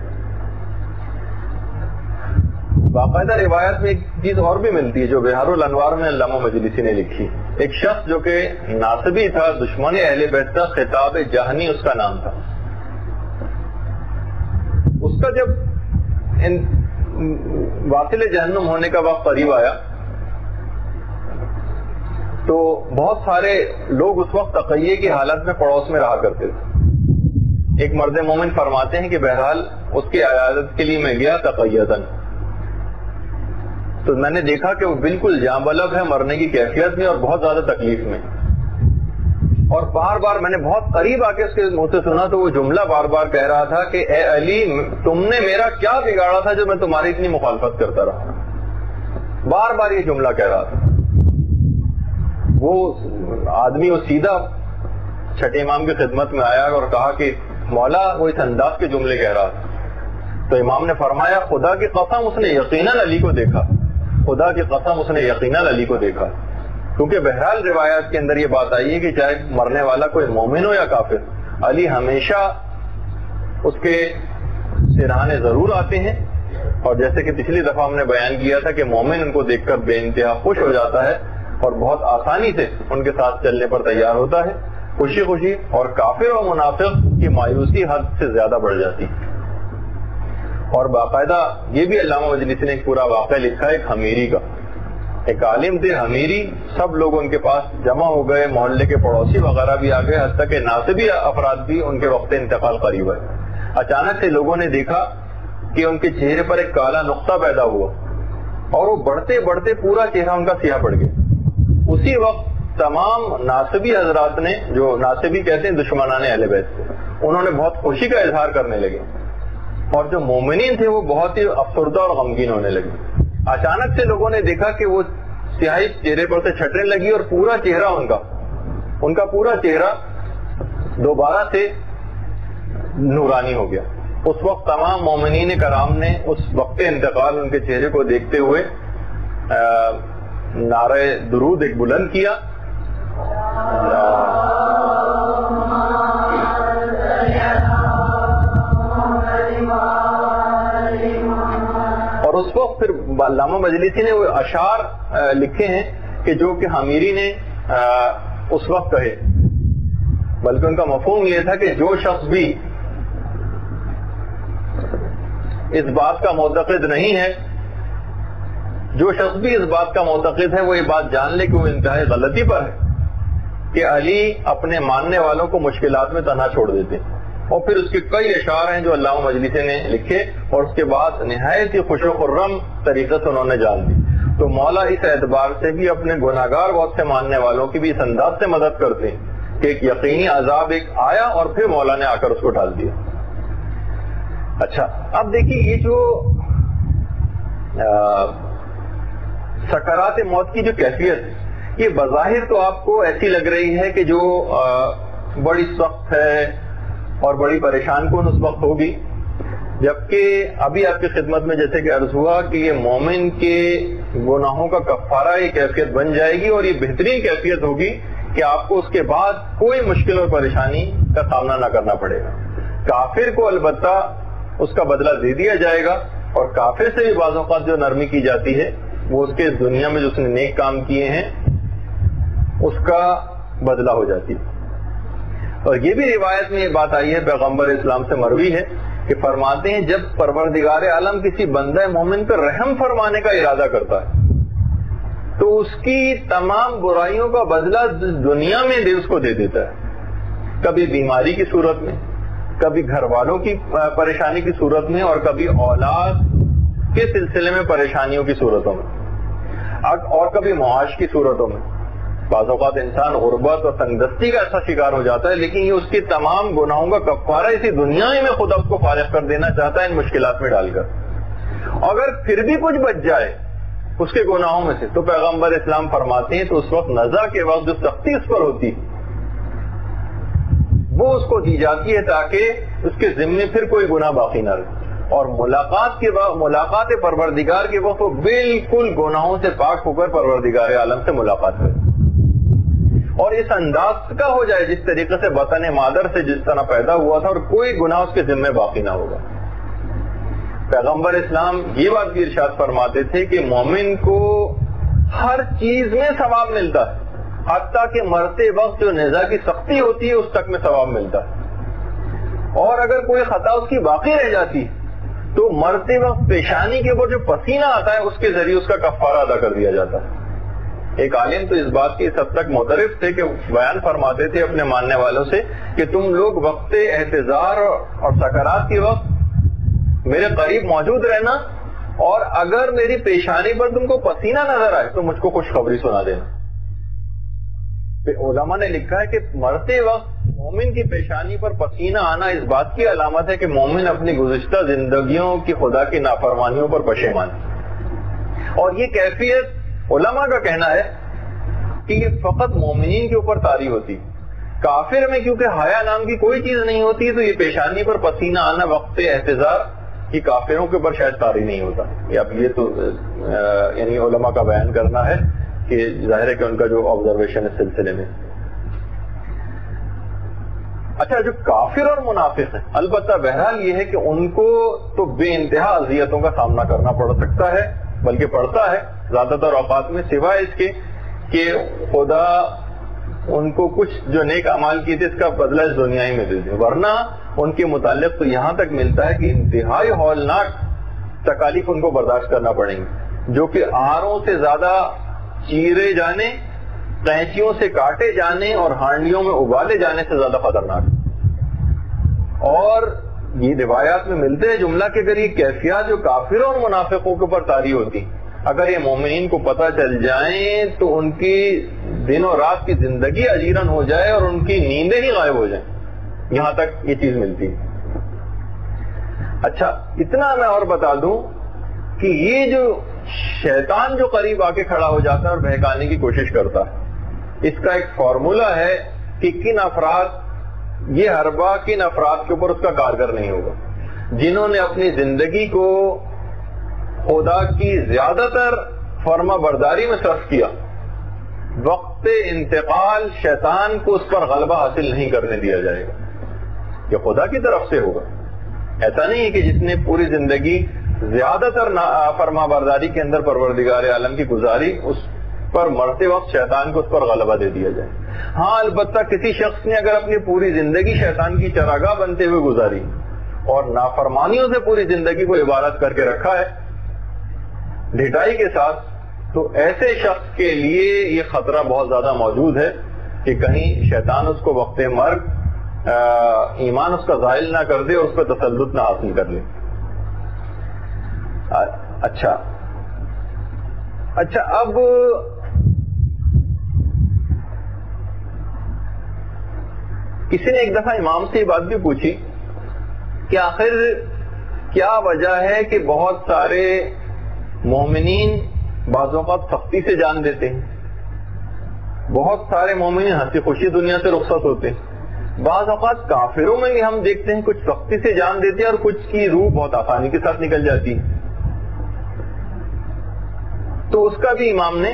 باقاعدہ روایت میں ایک چیز اور بھی ملتی ہے جو بہار الانوار میں علامہ مجلسی نے لکھی. ایک شخص جو کہ ناصبی تھا دشمن اہل بیت کا خطاب جہنی اس کا نام تھا. اس کا جب واصل جہنم ہونے کا وقت قریب آیا تو بہت سارے لوگ اس وقت تقیے کی حالت میں پڑوس میں رہا کرتے تھے. ایک مرد مومن فرماتے ہیں کہ بہرحال اس کی عیادت کے لیے میں گیا تقیتاً تو میں نے دیکھا کہ وہ بالکل جاں بلب ہے مرنے کی کیفیت میں اور بہت زیادہ تکلیف میں. اور بار بار میں نے بہت قریب آ کے اس کے منہ سے سنا تو وہ جملہ بار بار کہہ رہا تھا کہ اے علی تم نے میرا کیا بگاڑا تھا جو میں تمہاری اتنی مخالفت کرتا رہا. بار بار یہ جملہ کہہ رہا تھا. وہ آدمی وہ سیدھا چھٹے امام کی خدمت میں آیا اور کہا کہ مولا وہ اس انداز کے جملے کہہ رہا تھا. تو امام نے فرمایا خدا کی قسم اس نے یقیناً علی کو دیکھا. خدا کی قسم اس نے یقیناً علی کو دیکھا. کیونکہ بہرحال روایات کے اندر یہ بات آئی ہے کہ چاہے مرنے والا کوئی مومن ہو یا کافر علی ہمیشہ اس کے سرہانے ضرور آتے ہیں. اور جیسے کہ پچھلی دفعہ ہم نے بیان کیا تھا کہ مومن ان کو دیکھ کر بے انتہا خوش ہو جاتا ہے اور بہت آسانی سے ان کے ساتھ چلنے پر تیار ہوتا ہے خوشی خوشی. اور کافر و منافق کی مایوسی حد سے زیادہ بڑھ جاتی. اور باقاعدہ یہ بھی علامہ مجلسی نے ایک پورا واقعہ لکھا ہے ایک حمیری کا. ایک عالم تھے حمیری. سب لوگ ان کے پاس جمع ہو گئے محلے کے پڑوسی وغیرہ بھی آ گئے حتیٰ کہ ناصبی افراد بھی ان کے وقت انتقال قریب ہے. اچانک سے لوگوں نے دیکھا کہ ان کے چہرے پر ایک کالا نقطہ پیدا ہوا اور وہ بڑھتے بڑھتے پورا چہرہ ان کا سیاہ پڑ گیا. اسی وقت تمام ناصبی حضرات نے جو ناصبی کہتے ہیں دشمنان اہل بیت سے انہوں نے بہت خوشی کا اظہار کرنے لگے اور جو مومنین تھے وہ بہت ہی افسردہ اور غمگین ہونے لگے. اچانک سے لوگوں نے دیکھا کہ وہ سیاہی چہرے پر سے چھٹنے لگی اور پورا چہرہ ان کا پورا چہرہ دوبارہ سے نورانی ہو گیا. اس وقت تمام مومنین کرام نے اس وقت انتقال ان کے چہرے کو دیکھتے ہوئے نعرہ درود ایک بلند کیا. اور اس وقت پھر علامہ مجلسی نے وہ اشعار لکھے ہیں کہ جو کہ حمیری نے اس وقت کہے. بلکہ ان کا مفہوم یہ تھا کہ جو شخص بھی اس بات کا معتقد نہیں ہے جو شخص بھی اس بات کا معتقد ہے وہ یہ بات جان لے کہ وہ انتہائی غلطی پر ہے کہ علی اپنے ماننے والوں کو مشکلات میں تنہا چھوڑ دیتے. اور پھر اس کے کئی اشعار ہیں جو علامہ مجلسی نے لکھے اور اس کے بعد نہایت ہی خوش و خرم طریقے سے انہوں نے جان دی. تو مولا اس اعتبار سے بھی اپنے گناہگار بہت سے ماننے والوں کی بھی اس انداز سے مدد کرتے ہیں کہ ایک یقینی عذاب ایک آیا اور پھر مولا نے آ کر اس کو ڈال دیا. اچھا اب دیکھیے یہ جو سکرات موت کی جو کیفیت ہے یہ بظاہر تو آپ کو ایسی لگ رہی ہے کہ جو بڑی سخت ہے اور بڑی پریشان کن اس وقت ہوگی. جبکہ ابھی آپ کی خدمت میں جیسے کہ عرض ہوا کہ یہ مومن کے گناہوں کا کفارہ یہ کیفیت بن جائے گی، اور یہ بہترین کیفیت ہوگی کہ آپ کو اس کے بعد کوئی مشکل اور پریشانی کا سامنا نہ کرنا پڑے گا۔ کافر کو البتہ اس کا بدلہ دے دیا جائے گا، اور کافر سے بھی بعض اوقات جو نرمی کی جاتی ہے وہ اس کے دنیا میں جو اس نے نیک کام کیے ہیں اس کا بدلہ ہو جاتی ہے۔ اور یہ بھی روایت میں یہ بات آئی ہے، پیغمبر اسلام سے مروی ہے کہ فرماتے ہیں جب پروردگار عالم کسی بندہ مومن پر رحم فرمانے کا ارادہ کرتا ہے تو اس کی تمام برائیوں کا بدلہ دنیا میں اس کو دے دیتا ہے، کبھی بیماری کی صورت میں، کبھی گھر والوں کی پریشانی کی صورت میں، اور کبھی اولاد کے سلسلے میں پریشانیوں کی صورتوں میں، اور کبھی معاش کی صورتوں میں۔ بعض اوقات انسان غربت اور تنگدستی کا ایسا شکار ہو جاتا ہے، لیکن یہ اس کی تمام گناہوں کا کفارہ اسی دنیا میں خدا اس کو فارغ کر دینا چاہتا ہے ان مشکلات میں ڈال کر۔ اگر پھر بھی کچھ بچ جائے اس کے گناہوں میں سے تو پیغمبر اسلام فرماتے ہیں تو اس وقت نزا کے وقت جو سختی اس پر ہوتی وہ اس کو دی جاتی ہے تاکہ اس کے ذمے پھر کوئی گناہ باقی نہ رہے، اور ملاقات پروردگار کے وقت وہ بالکل گناہوں سے پاک ہو کر پروردگار عالم سے ملاقات کرے، اور اس انداز کا ہو جائے جس طریقے سے وطن مادر سے جس طرح پیدا ہوا تھا، اور کوئی گناہ اس کے ذمے باقی نہ ہوگا۔ پیغمبر اسلام یہ بات بھی ارشاد فرماتے تھے کہ مومن کو ہر چیز میں ثواب ملتا ہے، حتیٰ کہ مرتے وقت جو نیزہ کی سختی ہوتی ہے اس تک میں ثواب ملتا ہے، اور اگر کوئی خطا اس کی باقی رہ جاتی تو مرتے وقت پیشانی کے اوپر جو پسینہ آتا ہے اس کے ذریعے اس کا کفارہ ادا کر دیا جاتا ہے۔ ایک عالم تو اس بات کی سب تک معترف تھے کہ بیان فرماتے تھے اپنے ماننے والوں سے کہ تم لوگ وقت احتضار اور سکرات کے وقت میرے قریب موجود رہنا، اور اگر میری پیشانی پر تم کو پسینہ نظر آئے تو مجھ کو خوشخبری سنا دینا۔ علماء نے لکھا ہے کہ مرتے وقت مومن کی پیشانی پر پسینہ آنا اس بات کی علامت ہے کہ مومن اپنی گزشتہ زندگیوں کی خدا کی نافرمانیوں پر پشیمان ہے، اور یہ کیفیت علماء کا کہنا ہے کہ یہ فقط مومنین کے اوپر طاری ہوتی، کافر میں کیونکہ حیا نام کی کوئی چیز نہیں ہوتی تو یہ پیشانی پر پسینہ آنا وقت احتضار کی کافروں کے اوپر شاید طاری نہیں ہوتا۔ اب یہ تو یعنی علماء کا بیان کرنا ہے کہ ظاہر ہے کہ ان کا جو آبزرویشن اس سلسلے میں۔ اچھا، جو کافر اور منافق ہیں البتہ بہرحال یہ ہے کہ ان کو تو بے انتہا اذیتوں کا سامنا کرنا پڑ سکتا ہے، بلکہ پڑتا ہے زیادہ تر اوقات میں، سوائے اس کے کہ خدا ان کو کچھ جو نیک اعمال کیے تھے اس کا بدلہ اس دنیا ہی میں دے دے، ورنہ ان کے متعلق تو یہاں تک ملتا ہے کہ انتہائی ہولناک تکالیف ان کو برداشت کرنا پڑیں گی، جو کہ آروں سے زیادہ چیرے جانے، قینچیوں سے کاٹے جانے اور ہانڈیوں میں ابالے جانے سے زیادہ خطرناک۔ اور یہ روایات میں ملتے ہیں جملہ کہ اگر یہ کیفیات جو کافروں اور منافقوں کے اوپر طاری ہوتی اگر یہ مومنین کو پتہ چل جائیں تو ان کی دن اور رات کی زندگی اجیرن ہو جائے اور ان کی نیندیں ہی غائب ہو جائیں، یہاں تک یہ چیز ملتی ہے۔ اچھا، اتنا میں اور بتا دوں کہ یہ جو شیطان جو قریب آ کے کھڑا ہو جاتا ہے اور بہکانے کی کوشش کرتا ہے، اس کا ایک فارمولا ہے کہ کن افراد یہ حربہ کن افراد کے اوپر اس کا کارگر نہیں ہوگا، جنہوں نے اپنی زندگی کو خدا کی زیادہ تر فرما برداری میں صرف کیا، وقت انتقال شیطان کو اس پر غلبہ حاصل نہیں کرنے دیا جائے گا، یہ خدا کی طرف سے ہوگا۔ ایسا نہیں ہے کہ جس نے پوری زندگی زیادہ تر فرما برداری کے اندر پروردگار عالم کی گزاری، اس پر مرتے وقت شیطان کو اس پر غلبہ دے دیا جائے۔ ہاں، البتہ کسی شخص نے اگر اپنی پوری زندگی شیطان کی چراگاہ بنتے ہوئے گزاری اور نافرمانیوں سے پوری زندگی کو عبادت کر کے رکھا ہے ڈھٹائی کے ساتھ، تو ایسے شخص کے لیے یہ خطرہ بہت زیادہ موجود ہے کہ کہیں شیطان اس کو وقت مرگ ایمان اس کا زائل نہ کر دے اور اس پہ تسلط نہ حاصل کر لے۔ اچھا، اب کسی نے ایک دفعہ امام سے یہ بات بھی پوچھی کہ آخر کیا وجہ ہے کہ بہت سارے مومنین بعض اوقات سختی سے جان دیتے ہیں، بہت سارے مومنین ہنسی خوشی دنیا سے رخصت ہوتے ہیں، بعض اوقات کافروں میں بھی ہم دیکھتے ہیں کچھ سختی سے جان دیتے ہیں اور کچھ کی روح بہت آسانی کے ساتھ نکل جاتی ہے. تو اس کا بھی امام نے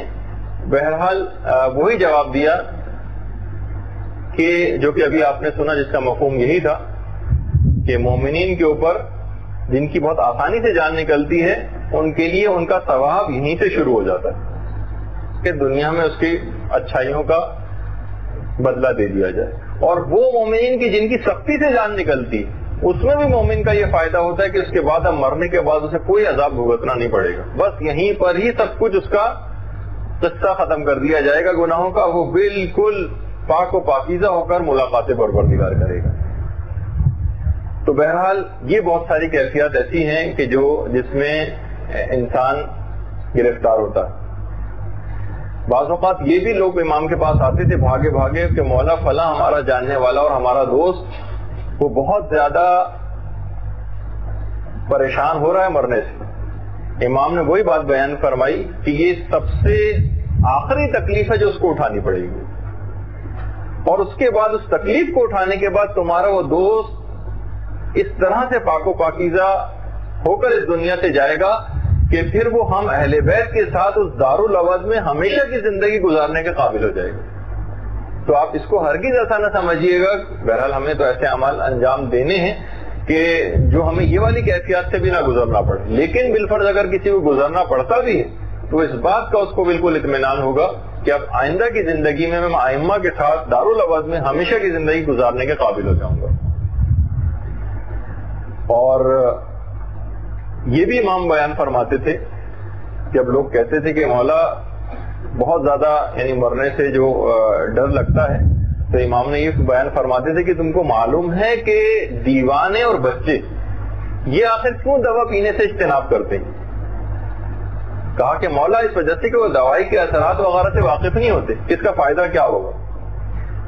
بہرحال وہی جواب دیا کہ جو کہ ابھی آپ نے سنا، جس کا مفہوم یہی تھا کہ مومنین کے اوپر جن کی بہت آسانی سے جان نکلتی ہے ان کے لیے ان کا ثواب یہیں سے شروع ہو جاتا ہے کہ دنیا میں اس کی اچھائیوں کا بدلہ دے دیا جائے. اور وہ مومنین کی جن کی سختی سے جان نکلتی اس میں بھی مومن کا یہ فائدہ ہوتا ہے کہ اس کے بعد اب مرنے کے بعد اسے کوئی عذاب بھگتنا نہیں پڑے گا، بس یہیں پر ہی سب کچھ اس کا قصہ ختم کر دیا جائے گا گناہوں کا، وہ بالکل پاک و پاکیزہ ہو کر ملاقات پروردگار کرے گا. تو بہرحال یہ بہت ساری کیفیات ایسی ہیں کہ جس میں انسان گرفتار ہوتا ہے. بعض اوقات یہ بھی لوگ امام کے پاس آتے تھے بھاگے بھاگے کہ مولا فلاں ہمارا جاننے والا اور ہمارا دوست وہ بہت زیادہ پریشان ہو رہا ہے مرنے سے. امام نے وہی بات بیان فرمائی کہ یہ سب سے آخری تکلیف ہے جو اس کو اٹھانی پڑے گی، اور اس کے بعد اس تکلیف کو اٹھانے کے بعد تمہارا وہ دوست اس طرح سے پاک و پاکیزہ ہو کر اس دنیا سے جائے گا کہ پھر وہ ہم اہل بیت کے ساتھ اس دارالعوض میں ہمیشہ کی زندگی گزارنے کے قابل ہو جائے گا. تو آپ اس کو ہرگز ایسا نہ سمجھیے گا. بہرحال ہمیں تو ایسے اعمال انجام دینے ہیں کہ جو ہمیں یہ والی کیفیات سے بھی نہ گزرنا پڑے، لیکن بالفرض اگر کسی کو گزرنا پڑتا بھی ہے تو اس بات کا اس کو بالکل اطمینان ہوگا کہ اب آئندہ کی زندگی میں ائمہ کے ساتھ دارالعوض میں ہمیشہ کی زندگی گزارنے کے قابل ہو جاؤں گا. اور یہ بھی امام بیان فرماتے تھے جب لوگ کہتے تھے کہ مولا بہت زیادہ یعنی مرنے سے جو ڈر لگتا ہے، تو امام نے یہ بیان فرماتے تھے کہ تم کو معلوم ہے کہ دیوانے اور بچے یہ آخر کیوں دوا پینے سے اجتناب کرتے ہیں؟ کہا کہ مولا اس وجہ سے کہ وہ دوائی کے اثرات وغیرہ سے واقف نہیں ہوتے، اس کا فائدہ کیا ہوگا؟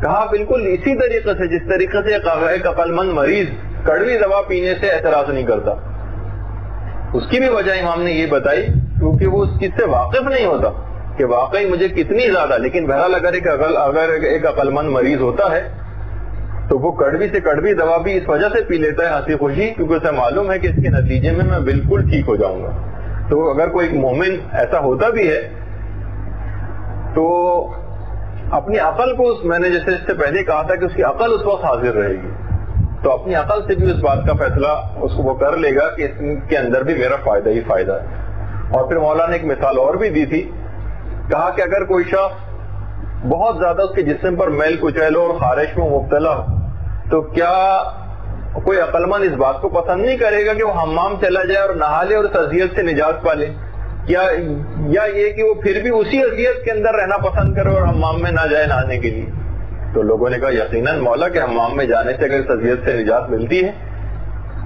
کہا بالکل اسی طریقے سے جس طریقے سے ایک عقل مند مریض کڑوی دوا پینے سے اعتراض نہیں کرتا. اس کی بھی وجہ امام نے یہ بتائی کیونکہ وہ اس چیز سے واقف نہیں ہوتا کہ واقعی مجھے کتنی زیادہ، لیکن بہرحال اگر ایک عقل مند مریض ہوتا ہے تو وہ کڑوی سے کڑوی دوا بھی اس وجہ سے پی لیتا ہے ہنسی خوشی، کیونکہ اسے معلوم ہے کہ اس کے نتیجے میں بالکل ٹھیک ہو جاؤں گا. تو اگر کوئی مومن ایسا ہوتا بھی ہے تو اپنی عقل کو، میں نے جیسے اس سے پہلے کہا تھا کہ اس کی عقل اس وقت حاضر رہے گی، تو اپنی عقل سے بھی اس بات کا فیصلہ اس کو وہ کر لے گا کہ اس کے اندر بھی میرا فائدہ ہی فائدہ ہے. اور پھر مولانا نے ایک مثال اور بھی دی تھی، کہا کہ اگر کوئی شخص بہت زیادہ اس کے جسم پر میل کچیل اور خارش میں مبتلا ہو تو کیا کوئی عقل مند اس بات کو پسند نہیں کرے گا کہ وہ حمام چلا جائے اور نہا لے اور اس اذیت سے نجات پا لے، یا یہ کہ وہ پھر بھی اسی اذیت کے اندر رہنا پسند کرے اور حمام میں نہ جائے نہانے کے لیے؟ تو لوگوں نے کہا یقیناً مولا کہ حمام میں جانے سے اگر اس اذیت سے نجات ملتی ہے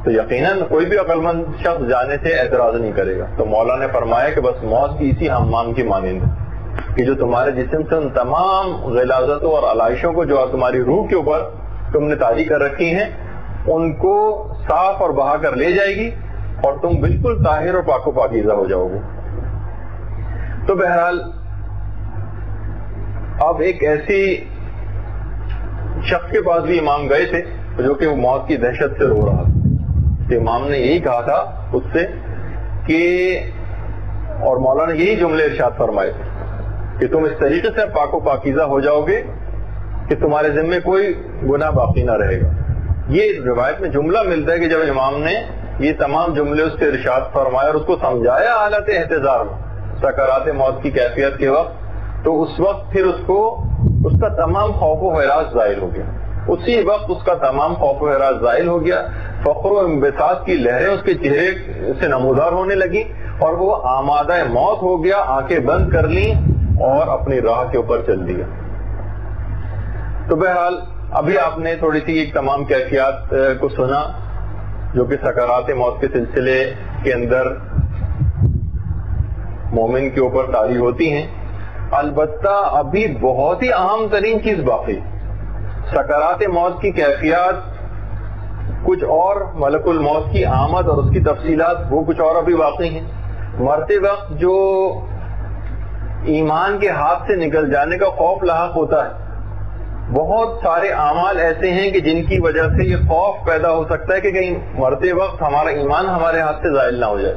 تو یقیناً کوئی بھی عقل مند شخص جانے سے اعتراض نہیں کرے گا. تو مولا نے فرمایا کہ بس موت کی اسی حمام کی مانند کہ جو تمہارے جسم سے ان تمام غلاظتوں اور علائشوں کو جو تمہاری روح کے اوپر تم نے طاری کر رکھی ہیں ان کو صاف اور بہا کر لے جائے گی اور تم بالکل طاہر اور پاک و پاکیزہ ہو جاؤ گے. تو بہرحال اب ایک ایسی شخص کے پاس بھی امام گئے تھے جو کہ وہ موت کی دہشت سے رو رہا تھا. تو امام نے یہی کہا تھا اس سے کہ، اور مولانا نے یہی جملے ارشاد فرمائے تھے کہ تم اس طریقے سے پاک و پاکیزہ ہو جاؤ گے کہ تمہارے ذمے کوئی گناہ باقی نہ رہے گا. یہ روایت میں جملہ ملتا ہے کہ جب امام نے یہ تمام جملے اس سے ارشاد فرمایا اور اس کو سمجھایا حالت احتضار میں سکرات موت کی کیفیت کے وقت، تو اس وقت پھر اس کا تمام خوف و حراس ظاہر ہو گیا. اسی وقت اس کا تمام خوف و حراس ظاہر ہو گیا، فخر و انبساط کی لہریں اس کے چہرے سے نمودار ہونے لگی اور وہ آمادہ موت ہو گیا، آنکھیں بند کر لیں اور اپنی راہ کے اوپر چل دیا. تو بہرحال ابھی آپ نے تھوڑی سی ایک تمام کیفیات کو سنا جو کہ سکرات موت کے سلسلے کے اندر مومن کے اوپر طاری ہوتی ہیں. البتہ ابھی بہت ہی اہم ترین چیز باقی، سکرات موت کی کیفیات کچھ اور، ملک الموت کی آمد اور اس کی تفصیلات وہ کچھ اور ابھی باقی ہیں. مرتے وقت جو ایمان کے ہاتھ سے نکل جانے کا خوف لاحق ہوتا ہے بہت سارے اعمال ایسے ہیں کہ جن کی وجہ سے یہ خوف پیدا ہو سکتا ہے کہ کہیں مرتے وقت ہمارا ایمان ہمارے ہاتھ سے زائل نہ ہو جائے.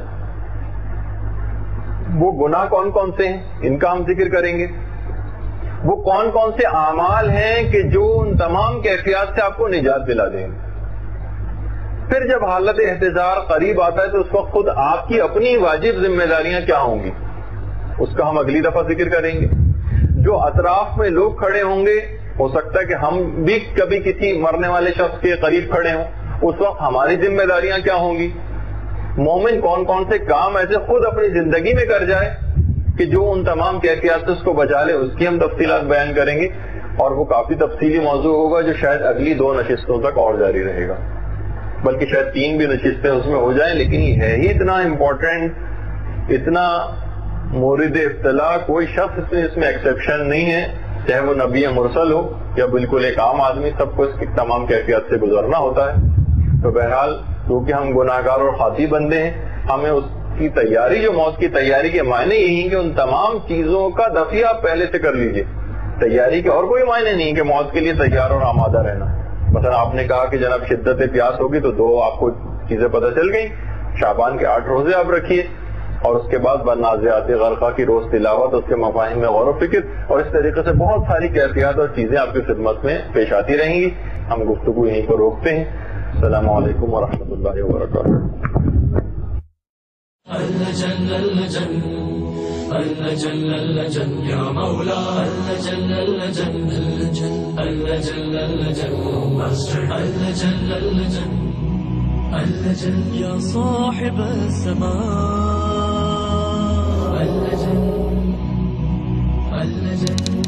وہ گناہ کون کون سے ہیں ان کا ہم ذکر کریں گے. وہ کون کون سے اعمال ہیں کہ جو ان تمام کیفیات سے آپ کو نجات دلا دیں گے. پھر جب حالت احتضار قریب آتا ہے تو اس وقت خود آپ کی اپنی واجب ذمہ داریاں کیا ہوں گی اس کا ہم اگلی دفعہ ذکر کریں گے. جو اطراف میں لوگ کھڑے ہوں گے ہو سکتا ہے کہ ہم بھی کبھی کسی مرنے والے شخص کے قریب کھڑے ہوں, اس وقت ہماری ذمہ داریاں کیا ہوں گی. مومن کون کون سے کام ایسے خود اپنی زندگی میں کر جائے کہ جو ان تمام کیفیات سے اس کو بچا لے, اس کی ہم تفصیلات بیان کریں گے. اور وہ کافی تفصیلی موضوع ہوگا جو شاید اگلی 2 نشستوں تک اور جاری رہے گا, بلکہ شاید 3 بھی نشستیں اس میں ہو جائیں. لیکن یہ ہے ہی اتنا امپورٹنٹ, اتنا مورد ابتلا, کوئی شخص اس میں ایکسیپشن نہیں ہے, چاہے وہ نبی مرسل ہو یا بالکل ایک عام آدمی, سب کو اس کی تمام کیفیات سے گزرنا ہوتا ہے. تو بہرحال کیونکہ ہم گناہگار اور خاطی بندے ہیں, ہمیں اس کی تیاری, جو موت کی تیاری کے معنی یہی ہیں کہ ان تمام چیزوں کا دفع آپ پہلے سے کر لیجئے. تیاری کے اور کوئی معنی نہیں کہ موت کے لیے تیار اور آمادہ رہنا. مثلا آپ نے کہا کہ جناب شدت پیاس ہوگی تو 2 آپ کو چیزیں پتہ چل گئیں, شعبان کے 8 روزے آپ رکھیے, اور اس کے بعد بنازعات غرقہ کی روز تلاوت, اس کے مفاہیم میں غور و فکر, اور اس طریقے سے بہت ساری کیفیات اور چیزیں آپ کی خدمت میں پیش آتی رہیں گی. ہم گفتگو یہیں پر روکتے ہیں. السلام علیکم ورحمۃ اللہ وبرکاتہ. اللجن اللجن اللجن اللجن یا مولا اللجن اللجن اللجن اللجن اللجن اللجن اللجن اللجن یا صاحب السماء اللجن اللجن